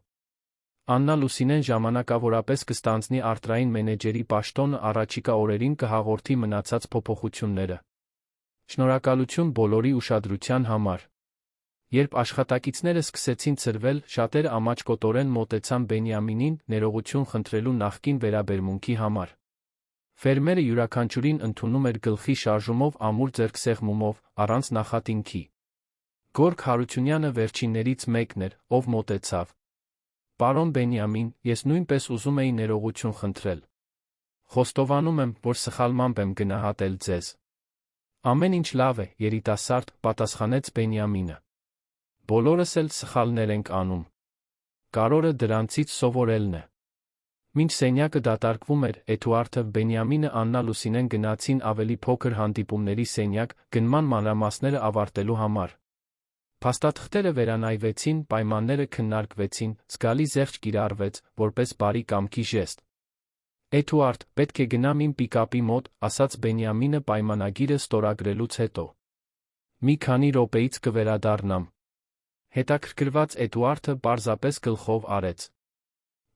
Աննա Լուսինեն ժամանակավորապես կստանձնի արտրային մենեջերի պաշտոնը, առաջիկա օրերին կհաղորդի մնացած փոփոխությունները։ Շնորհակալություն բոլորի ուշադրության համար։ Երբ աշխատակիցները սկսեցին ցրվել, շատերը ամաչկոտորեն մոտեցան Բենյամինին ներողություն խնդրելու նախկին վերաբերմունքի համար։ Ֆերմերը յուրաքանչյուրին ընդունում էր գլխի շարժումով ամուր ձեռքսեղմումով, առանց նախատինքի։ Գորգ Հարությունյանը վերջիններից մեկն էր, ով մոտեցավ։ «Պարոն Բենյամին, ես նույնպես ուզում էի ներողություն խնդրել։ Խոստովանում եմ, որ սխալմամբ եմ գնահատել ձեզ»։ «Ամեն ինչ լավ է, երիտասարդ», պատասխանեց Բենյամինը։ «Բոլորս էլ սխալներ ենք անում։ Կարևորը դրանցից սովորելն է»։ Մինչ սենյակը դատարկվում էր, Էդուարդը, Բենյամինը, Աննա Լուսինեն գնացին ավելի փոքր հանդիպումների սենյակ, գնման մանրամասները ավարտելու համար։ Փաստաթղթերը վերանայվեցին, պայմանները քննարկվեցին, զգալի զեղչ կիրառվեց, որպես բարի կամքի ժեստ։ «Էդուարդ, պետք է գնամ իմ պիկապի մոտ», ասաց Բենյամինը պայմանագիրը ստորագրելուց հետո։ «Մի քանի րոպեից կվերադառնամ»։ Հետաքրքրված Էդուարդը պարզապես գլխով արեց։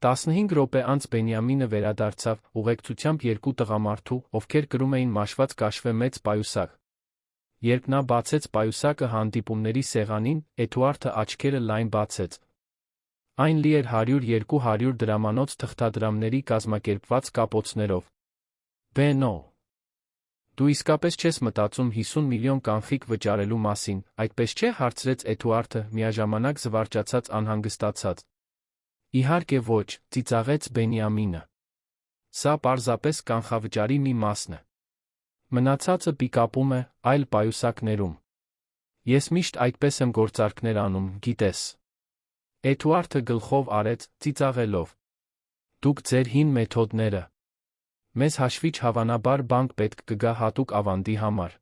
15 րոպե անց Բենյամինը վերադարձավ, ուղեկցությամբ երկու տղամարդու, ովքեր կրում էին մաշված կաշվե մեծ պայուսակ։ Երբ նա բացեց պայուսակը հանդիպումների սեղանին, Էդուարդը աչքերը լայն բացեց։ Այն լի էր 100-200 դրամանոց թղթադրամների կազմակերպված կապոցներով։ «Բենո, դու իսկապես չես մտածում 50 միլիոն կանխիկ վճարելու մասին, այդպես չէ՞, հարցրեց Էդուարդը, միաժամանակ զվարճացած անհանգստացած։ «Իհարկե ոչ», ծիծաղեց Բենյամինը։ «Սա պարզապես կանխավճարի մի մասն է։ Մնացածը պիկապում է, այլ պայուսակներում։ Ես միշտ այդպես եմ գործարքներ անում, գիտես»։ Էդուարդը գլխով արեց, ծիծաղելով։ «Դուք ձեր հին մեթոդները։ Մեզ հաշվիչ հավանաբար բանկ պետք կգա հատուկ ավանդի համար»։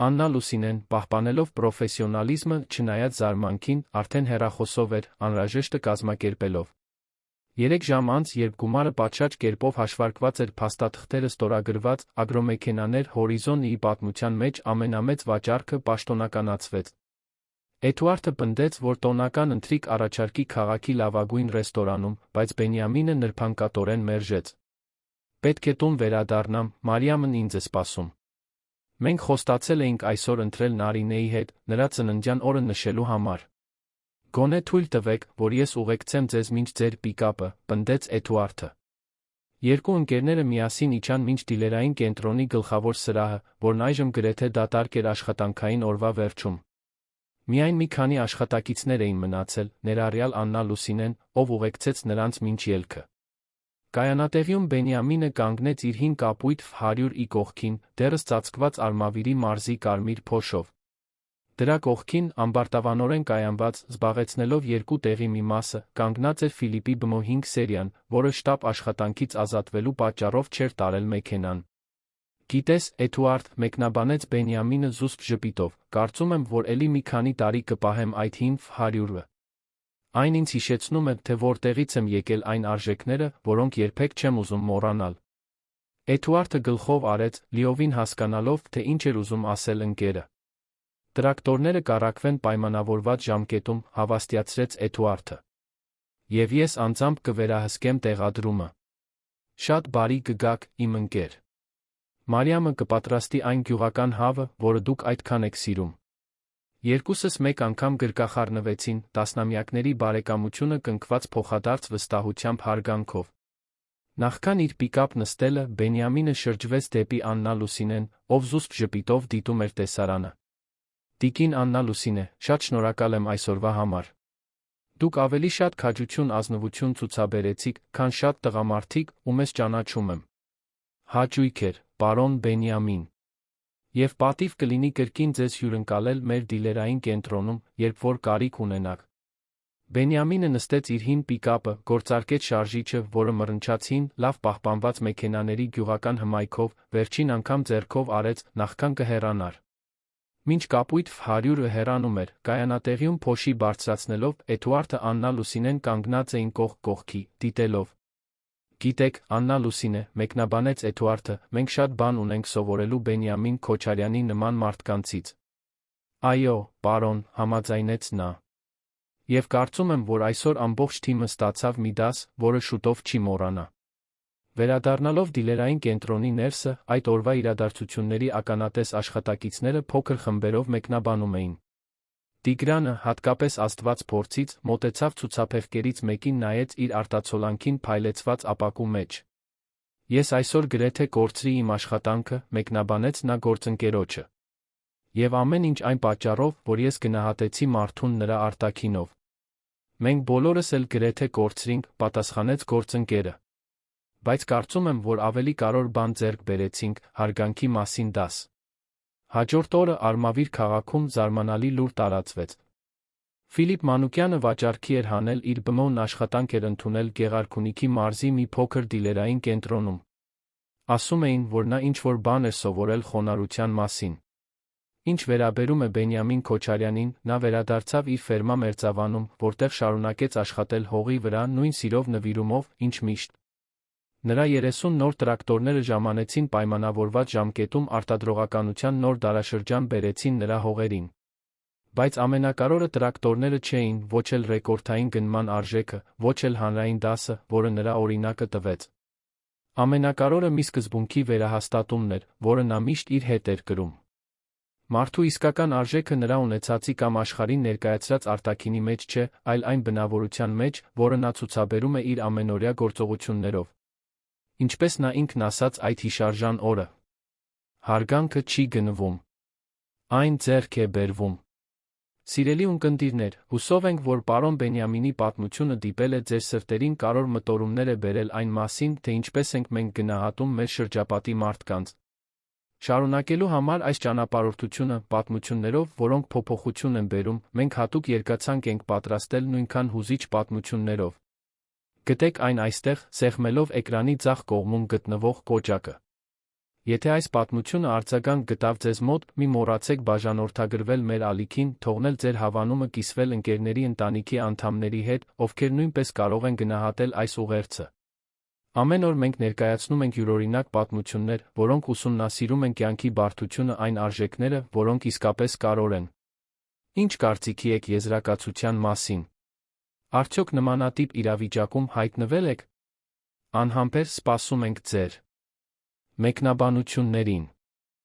Աննա Լուսինեն, պահպանելով պրոֆեսիոնալիզմը, չնայած զարմանքին, արդեն հեռախոսով էր, անհրաժեշտը կազմակերպելով։ 3 ժամ անց, երբ գումարը պատշաճ կերպով հաշվարկված էր, փաստաթղթերը ստորագրված, ագրոմեքենաներ Հորիզոնի պատմության մեջ ամենամեծ վաճառքը պաշտոնականացվեց։ Էդուարդը պնդեց, որ տոնական ընթրիք առաջարկի քաղաքի լավագույն ռեստորանում, բայց Բենյամինը նրբանկատորեն մերժեց։ «Պետք է տուն վերադառնամ, Մարիամն ինձ է սպասում։ Մենք խոստացել էինք այսօր ընթրել Նարինեի հետ, նրա ծննդյան օրը նշելու համար։ Գոնե թույլ տվեք, որ ես ուղեկցեմ ձեզ մինչ ձեր պիկապը», պնդեց Էդուարդը։ Երկու ընկերները միասին իջան մինչ դիլերային կենտրոնի գլխավոր սրահը, որն այժմ գրեթե դատարկ էր աշխատանքային օրվա վերջում։ Միայն մի քանի աշխատակիցներ էին մնացել, ներառյալ Աննա Լուսինեն, ով ուղեկցեց նրանց մինչ ելքը։ Կայանատեղիում Բենյամինը կանգնեց իր հին կապույտ F100-ի կողքին, դեռս ծածկված Արմավիրի մարզի կարմիր փոշով։ Դրա կողքին, ամբարտավանորեն կայանված, զբաղեցնելով երկու տեղի մի մասը, կանգնած էր Ֆիլիպի ԲՄ 5 սերիան, որը շտապ աշխատանքից ազատվելու պատճառով չէր տարել մեքենան։ «Գիտես, Էդուարդ», մեկնաբանեց Բենյամինը զուսպ ժպիտով, «կարծում եմ, որ էլի մի քանի տարի կպահեմ այդ հին F100-ը։ Այն ինձ հիշեցնում է, թե որտեղից եմ եկել, այն արժեքները, որոնք երբեք չեմ ուզում մոռանալ»։ Էդուարդը գլխով արեց, լիովին հասկանալով, թե ինչ էր ուզում ասել ընկերը։ «Տրակտորները կառաքվեն պայմանավորված ժամկետում», հավաստիացրեց Էդուարդը։ «Եվ ես անձամբ կվերահսկեմ տեղադրումը։ Շատ բարի կգաք, իմ ընկեր։ Մարիամը կպատրաստի այն գյուղական հավը, որը դուք այդքան եք սիրում»։ Երկուսս մեկ անգամ գրկախառնվեցին, տասնամյակների բարեկամությունը կնքված փոխադարձ վստահությամբ հարգանքով։ Նախքան իր պիկապ նստելը, Բենյամինը շրջվեց դեպի Աննա Լուսինեն, ով զուսպ ժպիտով դիտում էր տեսարանը։ «Տիկին Աննա Լուսինե, շատ շնորհակալ եմ այսօրվա համար։ Դուք ավելի շատ քաջություն, ազնվություն ցուցաբերեցիք, քան շատ տղամարդիկ, ում ես ճանաչում եմ»։ «Հաճույք էր, պարոն Բենյամին։ Եվ պատիվ կլինի կրկին ձեզ հյուրընկալել մեր դիլերային կենտրոնում, երբ որ կարիք ունենաք»։ Բենյամինը նստեց իր հին պիկապը, գործարկեց շարժիչը, որը մռնչաց հին, լավ պահպանված մեքենաների գյուղական հմայքով, վերջին անգամ ձեռքով արեց, նախքան կհեռանար։ Մինչ կապույտ F100-ը հեռանում էր, կայանատեղիում փոշի բարձրացնելով, Էդուարդը Աննա Լուսինեն կանգնած էին կողք կողքի, դիտելով։ «Գիտեք, Աննա Լուսինե», մեկնաբանեց Էդուարդը, «մենք շատ բան ունենք սովորելու Բենյամին Քոչարյանի նման մարդկանցից»։ «Այո, պարոն», համաձայնեց նա։ «Եվ կարծում եմ, որ այսօր ամբողջ թիմը ստացավ մի դաս, որը շուտով չի մոռանա»։ Վերադառնալով դիլերային կենտրոնի ներսը, այդ օրվա իրադարձությունների ականատես աշխատակիցները փոքր խմբերով մեկնաբանում էին։ Տիգրանը, հատկապես աստված փորձից, մոտեցավ ցուցափեղկերից մեկին, նայեց իր արտացոլանքին փայլեցված ապակու մեջ։ Ես այսօր գրեթե կորցրի իմ աշխատանքը, մեկնաբանեց նա գործընկերոջը։ Եվ ամեն ինչ այն պատճառով, որ ես գնահատեցի մարդուն նրա արտաքինով։ Մենք բոլորս էլ գրեթե կորցրինք, պատասխանեց գործընկերը։ Բայց կարծում եմ, որ ավելի կարևոր բան ձեռք բերեցինք, հարգանքի մասին դաս։ Հաջորդ օրը Արմավիր քաղաքում զարմանալի լուր տարածվեց։ Ֆիլիպ Մանուկյանը վաճառքի էր հանել իր բմոն աշխատանք էր ընդունել Գեղարքունիքի մարզի մի փոքր դիլերային կենտրոնում։ Ասում էին, որ նա ինչ-որ բան էր սովորել խոնարհության մասին։ Ինչ վերաբերում է Բենյամին Քոչարյանին, նա վերադարձավ իր ֆերմա Մերձավանում, որտեղ շարունակեց աշխատել հողի վրա նույն սիրով նվիրումով, ինչ միշտ։ Նրա 30 նոր տրակտորները ժամանեցին պայմանավորված ժամկետում արտադրողականության նոր դարաշրջան բերեցին նրա հողերին։ Բայց ամենակարևորը տրակտորները չէին, ոչ էլ ռեկորդային գնման արժեքը, ոչ էլ հանրային դասը, որը նրա օրինակը տվեց։ Ամենակարևորը մի սկզբունքի վերահաստատումն էր, որը նա միշտ իր հետ էր կրում։ Մարդու իսկական արժեքը նրա ունեցածի կամ աշխարհին ներկայացրած արտաքինի մեջ չէ, այլ այն բնավորության մեջ, որը նա ցուցաբերում է իր ամենօրյա գործողություններով։ Ինչպես նա ինքն ասաց այդ հիշարժան օրը. հարգանքը չի գնվում, այն ձեռք է բերվում։ Սիրելի ունկնդիրներ, հուսով ենք, որ պարոն Բենյամինի պատմությունը դիպել է ձեր սրտերին կարևոր մտորումներ է բերել այն մասին, թե ինչպես ենք մենք գնահատում մեր շրջապատի մարդկանց։ Շարունակելու համար այս ճանապարհորդությունը, պատմություններով, որոնք փոփոխություն են բերում, մենք հատուկ երկացանք ենք պատրաստել նույնքան հուզիչ պատմություններով։ Գտեք այն այստեղ, սեղմելով էկրանի ձախ կողմում գտնվող կոճակը։ Եթե այս պատմությունը արձագանք գտավ ձեզ մոտ, մի մոռացեք բաժանորդագրվել մեր ալիքին, թողնել ձեր հավանումը կիսվել ընկերների ընտանիքի անդամների հետ, ովքեր նույնպես կարող են գնահատել այս ուղերձը։ Ամեն օր մենք ներկայացնում ենք յուրօրինակ պատմություններ, որոնք ուսումնասիրում են կյանքի բարդությունը, այն արժեքները, որոնք իսկապես կարևոր են։ Ինչ կարծիքի եք եզրակացության մասին։ Արդյոք նմանատիպ իրավիճակում հայտնվել եք։ Անհամբեր սպասում ենք ձեր մեկնաբանություններին։